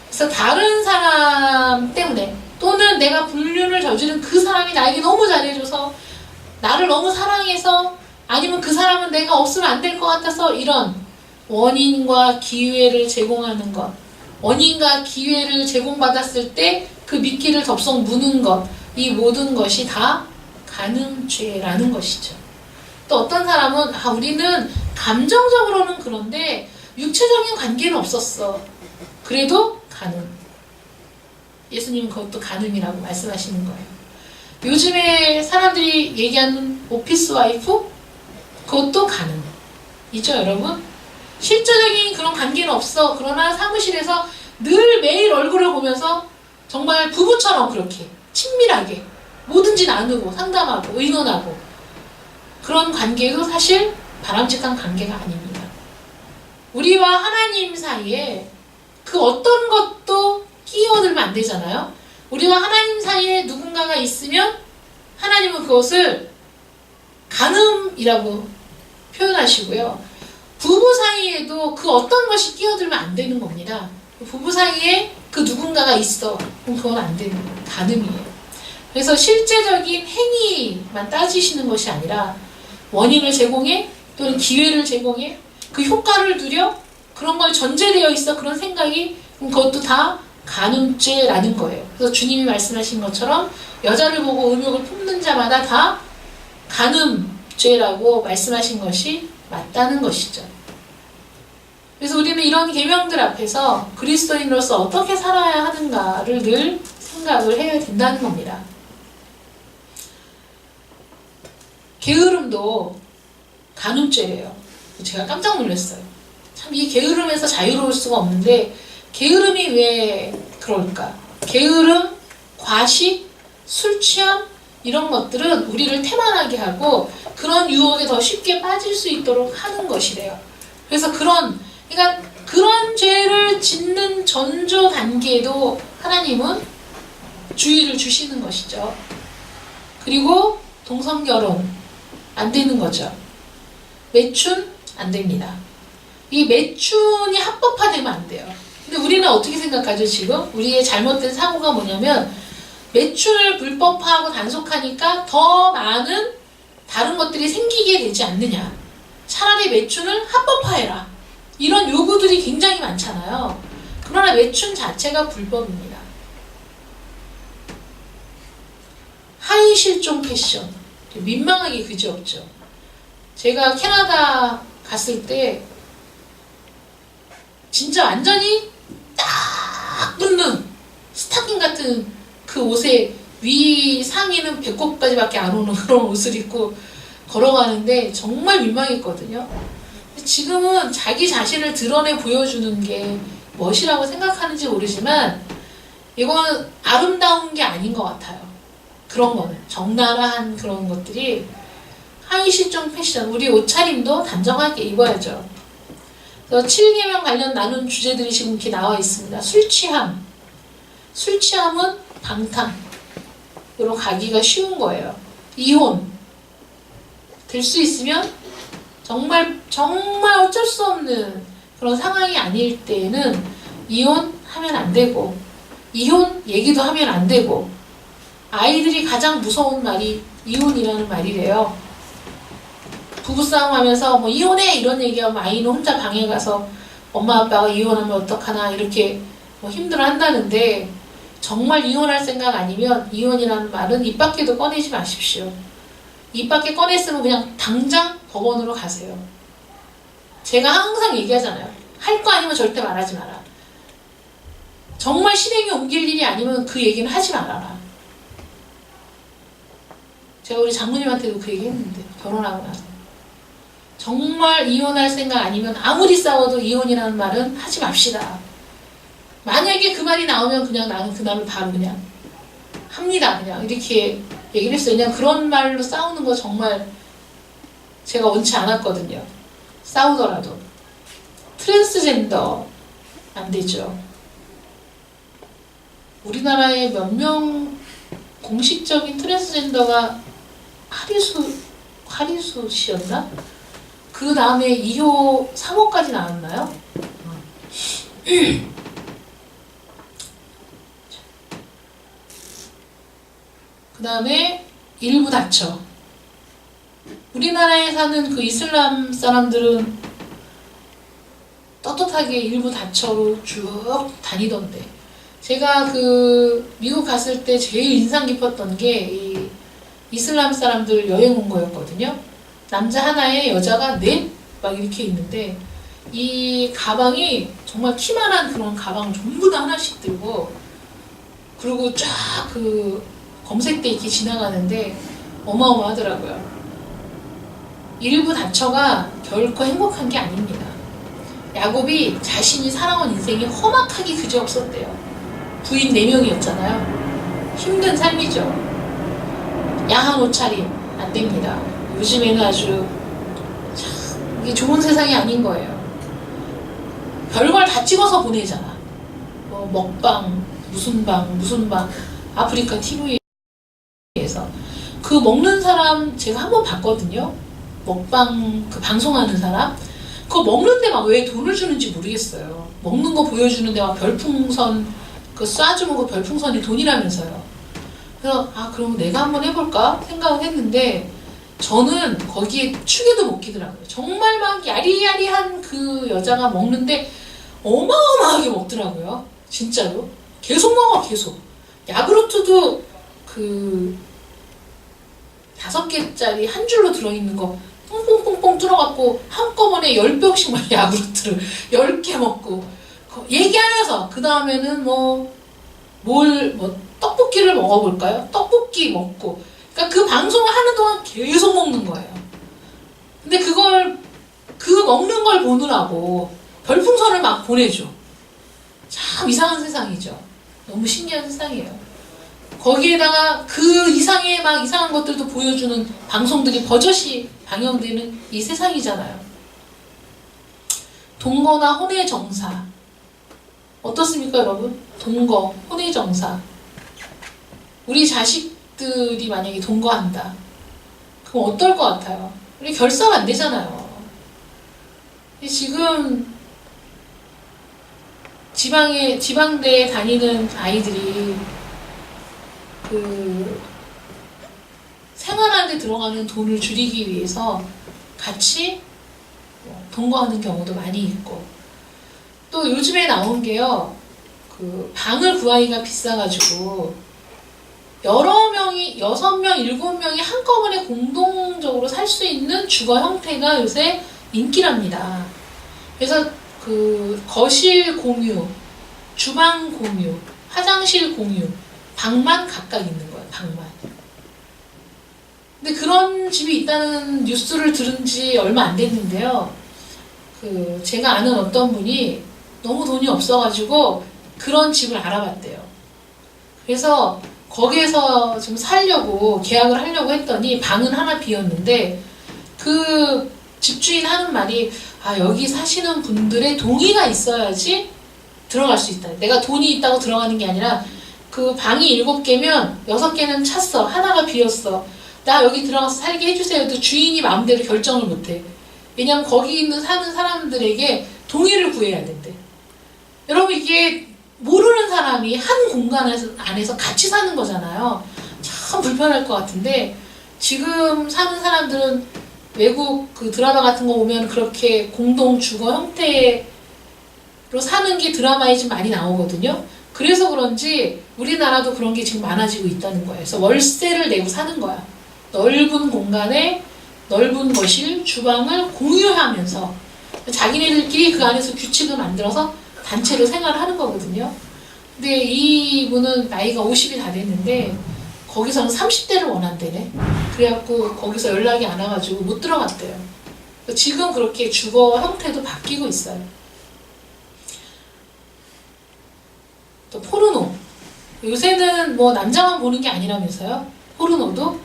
그래서 다른 사람 때문에 또는 내가 불륜을 저지른 그 사람이 나에게 너무 잘해줘서 나를 너무 사랑해서 아니면 그 사람은 내가 없으면 안 될 것 같아서 이런 원인과 기회를 제공하는 것, 원인과 기회를 제공받았을 때 그 미끼를 덥석 무는 것, 이 모든 것이 다 간음죄라는 것이죠. 또 어떤 사람은 우리는 감정적으로는 그런데 육체적인 관계는 없었어. 그래도 간음. 예수님은 그것도 간음이라고 말씀하시는 거예요. 요즘에 사람들이 얘기하는 오피스 와이프? 그것도 간음이죠, 여러분? 실제적인 그런 관계는 없어. 그러나 사무실에서 늘 매일 얼굴을 보면서 정말 부부처럼 그렇게 친밀하게 뭐든지 나누고 상담하고 의논하고 그런 관계도 사실 바람직한 관계가 아닙니다. 우리와 하나님 사이에 그 어떤 것도 끼어들면 안 되잖아요. 우리와 하나님 사이에 누군가가 있으면 하나님은 그것을 간음이라고 표현하시고요. 부부 사이에도 그 어떤 것이 끼어들면 안 되는 겁니다. 부부 사이에 그 누군가가 있어. 그럼 그건 안 되는 거예요. 간음이에요. 그래서 실제적인 행위만 따지시는 것이 아니라 원인을 제공해 또는 기회를 제공해 그 효과를 누려 그런 걸 전제되어 있어 그런 생각이 그것도 다 간음죄라는 거예요. 그래서 주님이 말씀하신 것처럼 여자를 보고 음욕을 품는 자마다 다 간음죄라고 말씀하신 것이 맞다는 것이죠. 그래서 우리는 이런 계명들 앞에서 그리스도인으로서 어떻게 살아야 하는가를 늘 생각을 해야 된다는 겁니다. 게으름도 간음죄예요. 제가 깜짝 놀랐어요. 참 이 게으름에서 자유로울 수가 없는데 게으름이 왜 그럴까? 게으름, 과식, 술 취함 이런 것들은 우리를 태만하게 하고 그런 유혹에 더 쉽게 빠질 수 있도록 하는 것이래요. 그래서 그러니까 그런 죄를 짓는 전조 단계에도 하나님은 주의를 주시는 것이죠. 그리고 동성결혼 안 되는 거죠. 매춘 안 됩니다. 이 매춘이 합법화되면 안 돼요. 근데 우리는 어떻게 생각하죠, 지금? 우리의 잘못된 사고가 뭐냐면 매춘을 불법화하고 단속하니까 더 많은 다른 것들이 생기게 되지 않느냐. 차라리 매춘을 합법화해라. 이런 요구들이 굉장히 많잖아요. 그러나 매춘 자체가 불법입니다. 하이 실종 패션. 민망하기 그지없죠. 제가 캐나다 갔을 때 진짜 완전히 딱 붙는 스타킹 같은 그 옷에 위 상의는 배꼽까지밖에 안 오는 그런 옷을 입고 걸어가는데 정말 민망했거든요. 지금은 자기 자신을 드러내 보여주는 게 멋이라고 생각하는지 모르지만 이건 아름다운 게 아닌 것 같아요. 그런 거는 적나라한 그런 것들이 하이 실종 패션, 우리 옷차림도 단정하게 입어야죠. 그래서 7계명 관련 나눈 주제들이 지금 이렇게 나와 있습니다. 술 취함. 술 취함은 방탕으로 가기가 쉬운 거예요. 이혼. 될 수 있으면 정말 어쩔 수 없는 그런 상황이 아닐 때에는 이혼하면 안 되고 이혼 얘기도 하면 안 되고 아이들이 가장 무서운 말이 이혼이라는 말이래요. 부부싸움 하면서 뭐 이혼해 이런 얘기하면 아이는 혼자 방에 가서 엄마 아빠가 이혼하면 어떡하나 이렇게 뭐 힘들어 한다는데 정말 이혼할 생각 아니면 이혼이라는 말은 입 밖에도 꺼내지 마십시오. 입 밖에 꺼냈으면 그냥 당장 법원으로 가세요. 제가 항상 얘기하잖아요. 할 거 아니면 절대 말하지 마라. 정말 실행에 옮길 일이 아니면 그 얘기는 하지 말아라. 제가 우리 장모님한테도 그 얘기 했는데 결혼하고 나서 정말 이혼할 생각 아니면 아무리 싸워도 이혼이라는 말은 하지 맙시다. 만약에 그 말이 나오면 그냥 나는 그날을 바로 그냥 합니다. 그냥 이렇게 얘기를 했어요. 그냥 그런 말로 싸우는 거 정말 제가 원치 않았거든요. 싸우더라도. 트랜스젠더 안 되죠. 우리나라에 몇 명 공식적인 트랜스젠더가 하리수 씨였나? 그 다음에 2호, 3호까지 나왔나요? 그 다음에 일부 다처. 우리나라에 사는 그 이슬람 사람들은 떳떳하게 일부 다처로 쭉 다니던데 제가 그 미국 갔을 때 제일 인상 깊었던 게 이 이슬람 사람들 여행 온 거였거든요. 남자 하나에 여자가 넷? 막 이렇게 있는데 이 가방이 정말 키만한 그런 가방을 전부 다 하나씩 들고 그리고 쫙 그 검색대 이렇게 지나가는데 어마어마하더라고요. 일부 다처가 결코 행복한 게 아닙니다. 야곱이 자신이 살아온 인생이 험악하기 그지없었대요. 부인 4명이었잖아요. 힘든 삶이죠. 야한 옷차림 안 됩니다. 요즘에는 아주 참 이게 좋은 세상이 아닌 거예요. 별걸 다 찍어서 보내잖아. 뭐 먹방, 무슨 방, 아프리카 TV에서 그 먹는 사람 제가 한번 봤거든요. 먹방 그 방송하는 사람. 그거 먹는데 막 왜 돈을 주는지 모르겠어요. 먹는 거 보여주는데 막 별풍선 그 쏴주면 그 별풍선이 돈이라면서요. 그래서 그럼 내가 한번 해볼까 생각을 했는데 저는 거기에 축에도 못 끼더라고요. 정말 막 야리야리한 그 여자가 먹는데 어마어마하게 먹더라고요. 진짜로. 계속 먹어 계속. 야구르트도 그 5개짜리 한 줄로 들어있는 거 뽕뽕뽕뽕 뚫어갖고 한꺼번에 10병씩 막 야구르트를 10개 먹고 얘기하면서 그 다음에는 떡볶이를 먹어볼까요? 떡볶이 먹고 그러니까 그 방송을 하는 동안 계속 먹는 거예요. 근데 그 먹는 걸 보느라고 별풍선을 막 보내줘. 참 이상한 세상이죠. 너무 신기한 세상이에요. 거기에다가 그 이상의 막 이상한 것들도 보여주는 방송들이 버젓이 방영되는 이 세상이잖아요. 동거나 혼외정사. 어떻습니까, 여러분? 동거, 혼외정사. 우리 자식들이 만약에 동거한다. 그럼 어떨 것 같아요? 우리 결사가 안 되잖아요. 지금 지방대에 다니는 아이들이 생활하는 데 들어가는 돈을 줄이기 위해서 같이 동거하는 경우도 많이 있고, 또 요즘에 나온 게요, 방을 구하기가 비싸가지고 여러 명이 6명, 7명이 한꺼번에 공동적으로 살 수 있는 주거 형태가 요새 인기랍니다. 그래서 거실 공유, 주방 공유, 화장실 공유, 방만 각각 있는 거예요. 방만. 근데 그런 집이 있다는 뉴스를 들은 지 얼마 안 됐는데요. 제가 아는 어떤 분이 너무 돈이 없어가지고 그런 집을 알아봤대요. 그래서 거기에서 좀 살려고 계약을 하려고 했더니 방은 하나 비었는데 그 집주인 하는 말이 여기 사시는 분들의 동의가 있어야지 들어갈 수 있다. 내가 돈이 있다고 들어가는 게 아니라 그 방이 7개면 6개는 찼어. 하나가 비었어. 나 여기 들어가서 살게 해주세요. 또 주인이 마음대로 결정을 못해. 왜냐면 거기 사는 사람들에게 동의를 구해야 된대. 여러분, 이게 모르는 사람이 한 공간 안에서 같이 사는 거잖아요. 참 불편할 것 같은데, 지금 사는 사람들은 외국 드라마 같은 거 보면 그렇게 공동 주거 형태로 사는 게 드라마에 좀 많이 나오거든요. 그래서 그런지 우리나라도 그런 게 지금 많아지고 있다는 거예요. 그래서 월세를 내고 사는 거야. 넓은 공간에 넓은 거실, 주방을 공유하면서 자기네들끼리 그 안에서 규칙을 만들어서 단체로 생활하는 거거든요. 근데 이분은 나이가 50이 다 됐는데 거기서는 30대를 원한대네. 그래갖고 거기서 연락이 안 와가지고 못 들어갔대요. 지금 그렇게 주거 형태도 바뀌고 있어요. 또 포르노. 요새는 뭐 남자만 보는 게 아니라면서요. 포르노도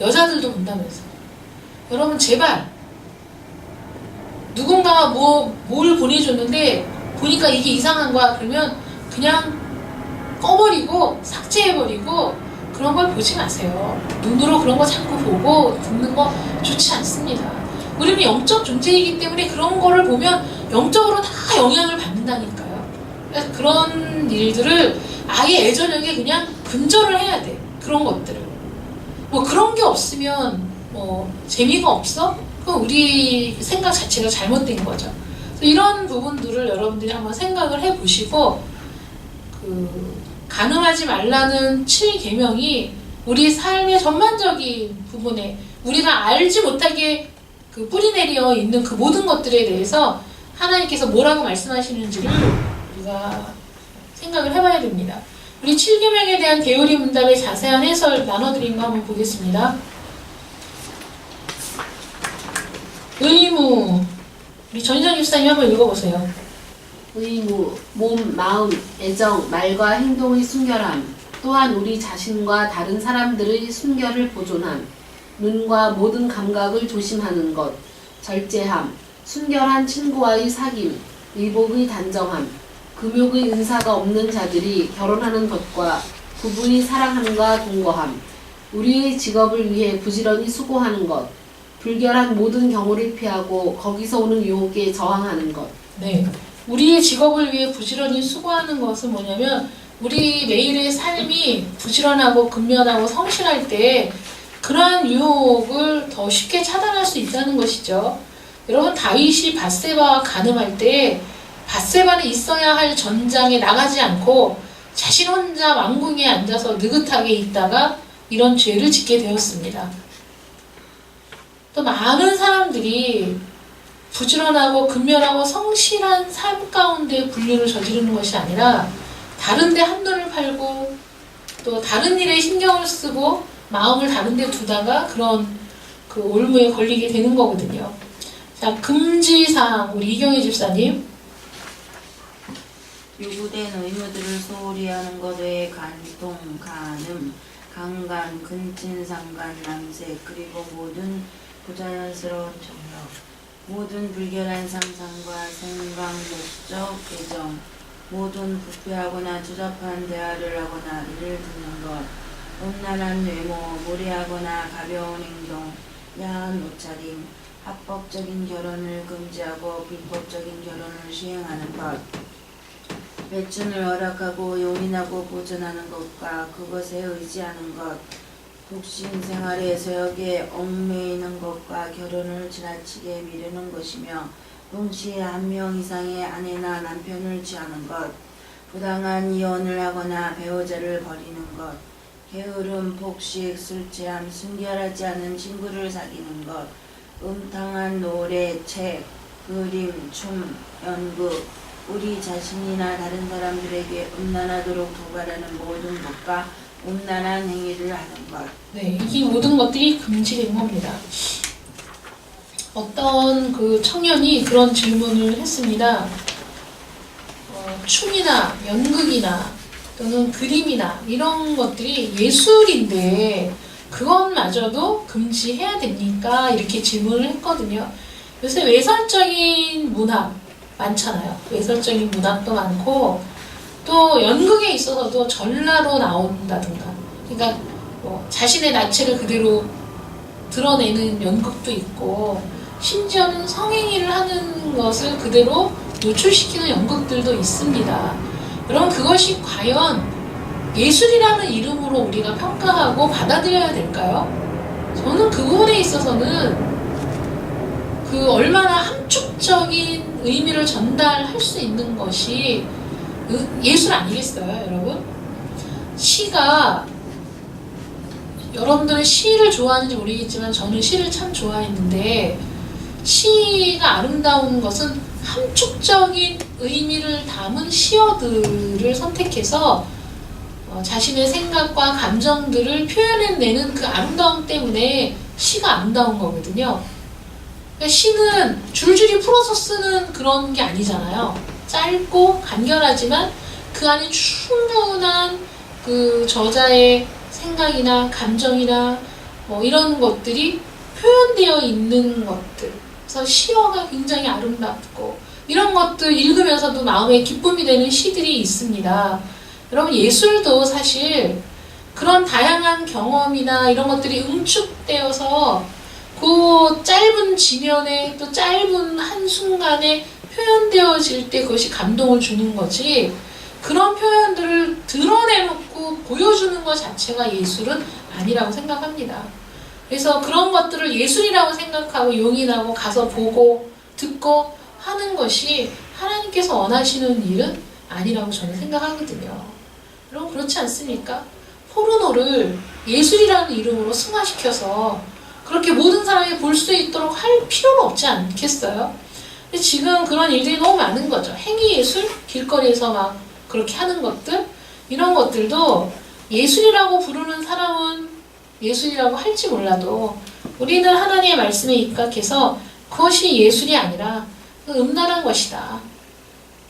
여자들도 본다면서. 여러분, 제발 누군가가 뭘 보내줬는데 보니까 이게 이상한 거야. 그러면 그냥 꺼버리고 삭제해버리고 그런 걸 보지 마세요. 눈으로 그런 거 자꾸 보고 듣는 거 좋지 않습니다. 우리는 영적 존재이기 때문에 그런 거를 보면 영적으로 다 영향을 받는다니까요. 그래서 그런 일들을 아예 예전에 그냥 근절을 해야 돼. 그런 것들을. 뭐 그런 게 없으면 뭐 재미가 없어? 그럼 우리 생각 자체가 잘못된 거죠. 이런 부분들을 여러분들이 한번 생각을 해보시고, 간음하지 말라는 7계명이 우리 삶의 전반적인 부분에 우리가 알지 못하게 뿌리내려 있는 그 모든 것들에 대해서 하나님께서 뭐라고 말씀하시는지를 우리가 생각을 해봐야 됩니다. 우리 7계명에 대한 대요리 문답의 자세한 해설 나눠드린 거 한번 보겠습니다. 의무. 우리 전희정 집사님 한번 읽어보세요. 의무, 몸, 마음, 애정, 말과 행동의 순결함, 또한 우리 자신과 다른 사람들의 순결을 보존함, 눈과 모든 감각을 조심하는 것, 절제함, 순결한 친구와의 사귐, 의복의 단정함, 금욕의 은사가 없는 자들이 결혼하는 것과 부부의 사랑함과 동거함, 우리의 직업을 위해 부지런히 수고하는 것, 불결한 모든 경우를 피하고 거기서 오는 유혹에 저항하는 것. 네, 우리의 직업을 위해 부지런히 수고하는 것은 뭐냐면 우리 매일의 삶이 부지런하고 근면하고 성실할 때 그러한 유혹을 더 쉽게 차단할 수 있다는 것이죠. 여러분, 다윗이 밧세바와 간음할 때 밧세바는 있어야 할 전장에 나가지 않고 자신 혼자 왕궁에 앉아서 느긋하게 있다가 이런 죄를 짓게 되었습니다. 또 많은 사람들이 부지런하고 근면하고 성실한 삶 가운데 불륜을 저지르는 것이 아니라 다른 데 한눈을 팔고 또 다른 일에 신경을 쓰고 마음을 다른 데 두다가 그런 그 올무에 걸리게 되는 거거든요. 자, 금지사항 우리 이경희 집사님. 요구된 의무들을 소홀히 하는 것 외에 간통, 간음, 강간, 근친상간, 남색, 그리고 모든 부자연스러운 정력, 모든 불결한 상상과 생각, 목적, 예정, 모든 부패하거나 추잡한 대화를 하거나 이를 듣는 것, 음란한 외모, 무례하거나 가벼운 행동, 야한 옷차림, 합법적인 결혼을 금지하고 불법적인 결혼을 시행하는 것, 배춘을 허락하고 용인하고 보존하는 것과 그것에 의지하는 것, 독신 생활의 서역에 얽매이는 것과 결혼을 지나치게 미루는 것이며 동시에 한 명 이상의 아내나 남편을 취하는 것, 부당한 이혼을 하거나 배우자를 버리는 것, 게으름, 폭식, 술취함, 순결하지 않은 친구를 사귀는 것, 음탕한 노래, 책, 그림, 춤, 연극, 우리 자신이나 다른 사람들에게 음란하도록 도발하는 모든 것과 음란한 행위를 하는 것. 네, 이 모든 것들이 금지된 겁니다. 어떤 그 청년이 그런 질문을 했습니다. 춤이나 연극이나 또는 그림이나 이런 것들이 예술인데 그것마저도 금지해야 됩니까? 이렇게 질문을 했거든요. 요새 외설적인 문학 많잖아요. 외설적인 문학도 많고 또 연극에 있어서도 전라로 나온다든가 그러니까 뭐 자신의 나체를 그대로 드러내는 연극도 있고 심지어는 성행위를 하는 것을 그대로 노출시키는 연극들도 있습니다. 여러분 그것이 과연 예술이라는 이름으로 우리가 평가하고 받아들여야 될까요? 저는 그 부분에 있어서는 그 얼마나 함축적인 의미를 전달할 수 있는 것이 예술 아니겠어요, 여러분? 시가 여러분들은 시를 좋아하는지 모르겠지만 저는 시를 참 좋아했는데 시가 아름다운 것은 함축적인 의미를 담은 시어들을 선택해서 자신의 생각과 감정들을 표현해내는 그 아름다움 때문에 시가 아름다운 거거든요. 그러니까 시는 줄줄이 풀어서 쓰는 그런 게 아니잖아요. 짧고 간결하지만 그 안에 충분한 그 저자의 생각이나 감정이나 뭐 이런 것들이 표현되어 있는 것들. 그래서 시어가 굉장히 아름답고 이런 것들 읽으면서도 마음에 기쁨이 되는 시들이 있습니다. 여러분 예술도 사실 그런 다양한 경험이나 이런 것들이 응축되어서 그 짧은 지면에 또 짧은 한순간에 표현되어질 때 그것이 감동을 주는 거지 그런 표현들을 드러내놓고 보여주는 것 자체가 예술은 아니라고 생각합니다. 그래서 그런 것들을 예술이라고 생각하고 용인하고 가서 보고 듣고 하는 것이 하나님께서 원하시는 일은 아니라고 저는 생각하거든요. 여러분 그렇지 않습니까? 포르노를 예술이라는 이름으로 승화시켜서 그렇게 모든 사람이 볼 수 있도록 할 필요는 없지 않겠어요? 근데 지금 그런 일들이 너무 많은 거죠. 행위예술? 길거리에서 막 그렇게 하는 것들? 이런 것들도 예술이라고 부르는 사람은 예술이라고 할지 몰라도 우리는 하나님의 말씀에 입각해서 그것이 예술이 아니라 음란한 것이다.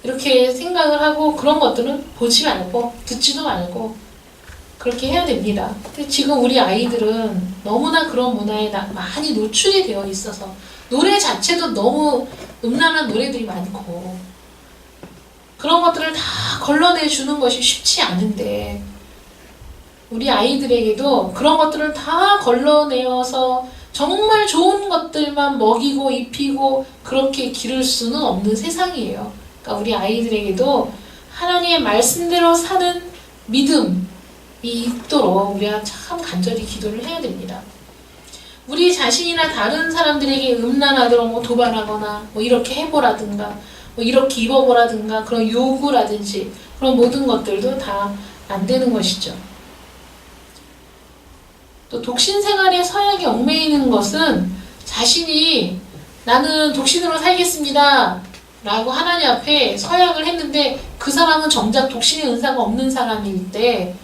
이렇게 생각을 하고 그런 것들은 보지 말고 듣지도 말고 그렇게 해야 됩니다. 근데 지금 우리 아이들은 너무나 그런 문화에 많이 노출이 되어 있어서 노래 자체도 너무 음란한 노래들이 많고 그런 것들을 다 걸러내주는 것이 쉽지 않은데 우리 아이들에게도 그런 것들을 다 걸러내어서 정말 좋은 것들만 먹이고 입히고 그렇게 기를 수는 없는 세상이에요. 그러니까 우리 아이들에게도 하나님의 말씀대로 사는 믿음이 있도록 우리가 참 간절히 기도를 해야 됩니다. 우리 자신이나 다른 사람들에게 음란하도록 뭐 도발하거나 뭐 이렇게 해보라든가 뭐 이렇게 입어보라든가 그런 요구라든지 그런 모든 것들도 다 안 되는 것이죠. 또 독신 생활에 서약이 얽매이는 것은 자신이 나는 독신으로 살겠습니다 라고 하나님 앞에 서약을 했는데 그 사람은 정작 독신의 은사가 없는 사람일 때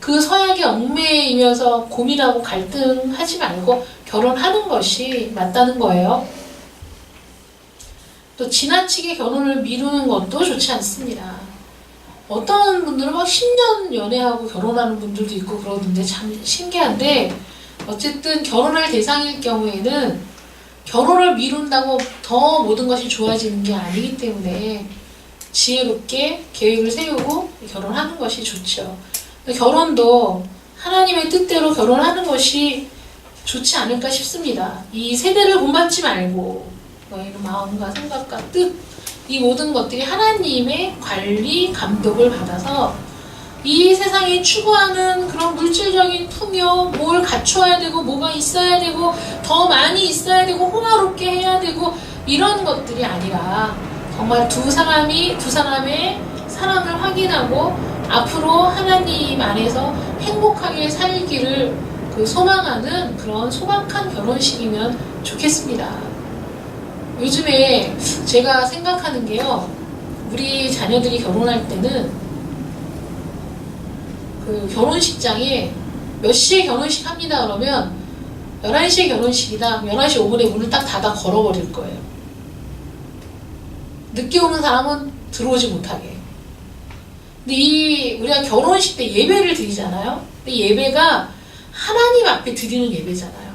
그 서약에 얽매이면서 고민하고 갈등하지 말고 결혼하는 것이 맞다는 거예요. 또 지나치게 결혼을 미루는 것도 좋지 않습니다. 어떤 분들은 막 10년 연애하고 결혼하는 분들도 있고 그러는데 참 신기한데, 어쨌든 결혼할 대상일 경우에는 결혼을 미룬다고 더 모든 것이 좋아지는 게 아니기 때문에 지혜롭게 계획을 세우고 결혼하는 것이 좋죠. 결혼도 하나님의 뜻대로 결혼하는 것이 좋지 않을까 싶습니다. 이 세대를 본받지 말고 너희는 마음과 생각과 뜻, 이 모든 것들이 하나님의 관리, 감독을 받아서 이 세상이 추구하는 그런 물질적인 풍요, 뭘 갖춰야 되고 뭐가 있어야 되고 더 많이 있어야 되고 호화롭게 해야 되고 이런 것들이 아니라 정말 두 사람의 사랑을 확인하고 앞으로 하나님 안에서 행복하게 살기를 소망하는 그런 소박한 결혼식이면 좋겠습니다. 요즘에 제가 생각하는 게요, 우리 자녀들이 결혼할 때는 그 결혼식장에 몇 시에 결혼식 합니다 그러면 11시에 결혼식이다. 11시 5분에 문을 딱 닫아 걸어버릴 거예요. 늦게 오는 사람은 들어오지 못하게. 근데 우리가 결혼식 때 예배를 드리잖아요. 근데 예배가 하나님 앞에 드리는 예배잖아요.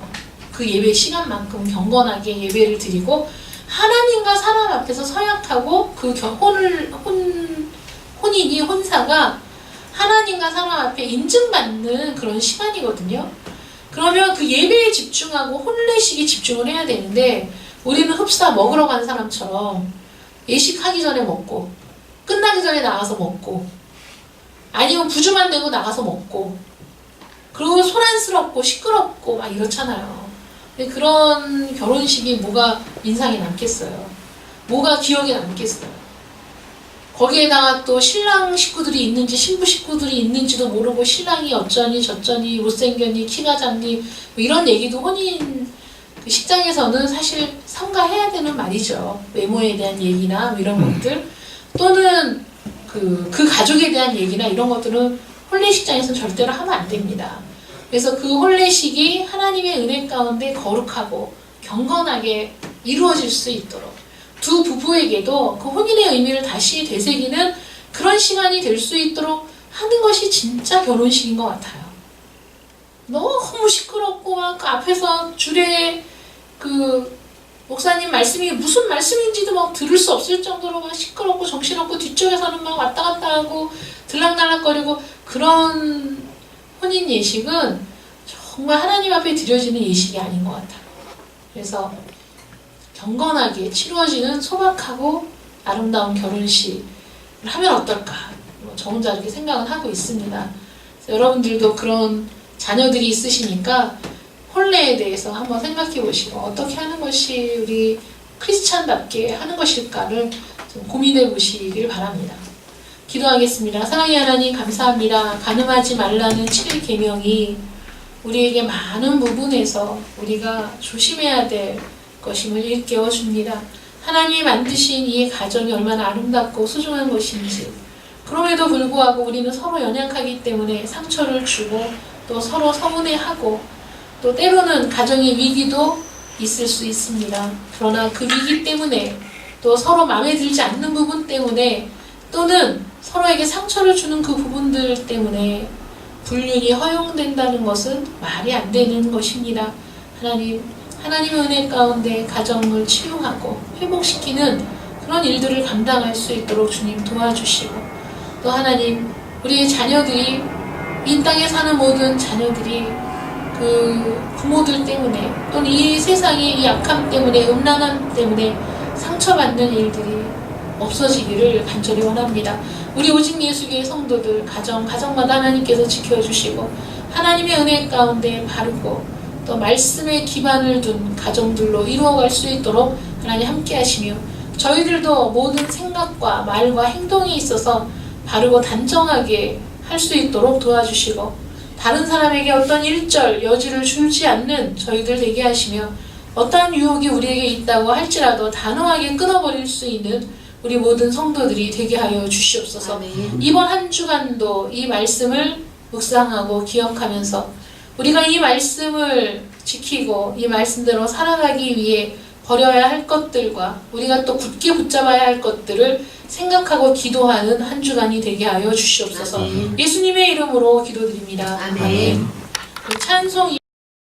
그 예배 시간만큼 경건하게 예배를 드리고 하나님과 사람 앞에서 서약하고 그 혼사가 하나님과 사람 앞에 인증받는 그런 시간이거든요. 그러면 그 예배에 집중하고 혼례식에 집중을 해야 되는데 우리는 흡사 먹으러 간 사람처럼 예식하기 전에 먹고 끝나기 전에 나가서 먹고 아니면 부주만 내고 나가서 먹고 그리고 소란스럽고 시끄럽고 막 이렇잖아요. 근데 그런 결혼식이 뭐가 인상에 남겠어요? 뭐가 기억에 남겠어요? 거기에다가 또 신랑 식구들이 있는지 신부 식구들이 있는지도 모르고 신랑이 어쩌니 저쩌니 못생겼니 키가 작니 뭐 이런 얘기도 혼인 식장에서는 사실 삼가해야 되는 말이죠. 외모에 대한 얘기나 뭐 이런 것들 또는 그 가족에 대한 얘기나 이런 것들은 혼례식장에서는 절대로 하면 안 됩니다. 그래서 그 혼례식이 하나님의 은혜 가운데 거룩하고 경건하게 이루어질 수 있도록 두 부부에게도 그 혼인의 의미를 다시 되새기는 그런 시간이 될 수 있도록 하는 것이 진짜 결혼식인 것 같아요. 너무 시끄럽고 막 그 앞에서 줄에 그 목사님 말씀이 무슨 말씀인지도 막 들을 수 없을 정도로 막 시끄럽고 정신없고 뒤쪽에서는 막 왔다 갔다 하고 들락날락거리고 그런 혼인 예식은 정말 하나님 앞에 드려지는 예식이 아닌 것 같아요. 그래서 경건하게 치루어지는 소박하고 아름다운 결혼식을 하면 어떨까? 저 혼자 이렇게 생각을 하고 있습니다. 여러분들도 그런 자녀들이 있으시니까 혼례에 대해서 한번 생각해 보시고 어떻게 하는 것이 우리 크리스찬답게 하는 것일까를 좀 고민해 보시길 바랍니다. 기도하겠습니다. 사랑의 하나님 감사합니다. 간음하지 말라는 7일 계명이 우리에게 많은 부분에서 우리가 조심해야 될 것임을 일깨워 줍니다. 하나님이 만드신 이 가정이 얼마나 아름답고 소중한 것인지 그럼에도 불구하고 우리는 서로 연약하기 때문에 상처를 주고 또 서로 서운해하고 또 때로는 가정의 위기도 있을 수 있습니다. 그러나 그 위기 때문에 또 서로 마음에 들지 않는 부분 때문에 또는 서로에게 상처를 주는 그 부분들 때문에 불륜이 허용된다는 것은 말이 안 되는 것입니다. 하나님의 은혜 가운데 가정을 치유하고 회복시키는 그런 일들을 감당할 수 있도록 주님 도와주시고 또 하나님 우리의 자녀들이 이 땅에 사는 모든 자녀들이 그 부모들 때문에 또는 이 세상의 이 약함 때문에 음란함 때문에 상처받는 일들이 없어지기를 간절히 원합니다. 우리 오직 예수교회 성도들 가정마다 하나님께서 지켜주시고 하나님의 은혜 가운데 바르고 또 말씀에 기반을 둔 가정들로 이루어갈 수 있도록 하나님 함께 하시며 저희들도 모든 생각과 말과 행동에 있어서 바르고 단정하게 할 수 있도록 도와주시고 다른 사람에게 어떤 일절 여지를 주지 않는 저희들 되게 하시며 어떠한 유혹이 우리에게 있다고 할지라도 단호하게 끊어버릴 수 있는 우리 모든 성도들이 되게 하여 주시옵소서. 아멘. 이번 한 주간도 이 말씀을 묵상하고 기억하면서 우리가 이 말씀을 지키고 이 말씀대로 살아가기 위해 버려야 할 것들과 우리가 또 굳게 붙잡아야 할 것들을 생각하고 기도하는 한 주간이 되게 하여 주시옵소서. 아멘. 예수님의 이름으로 기도드립니다. 아멘. 찬송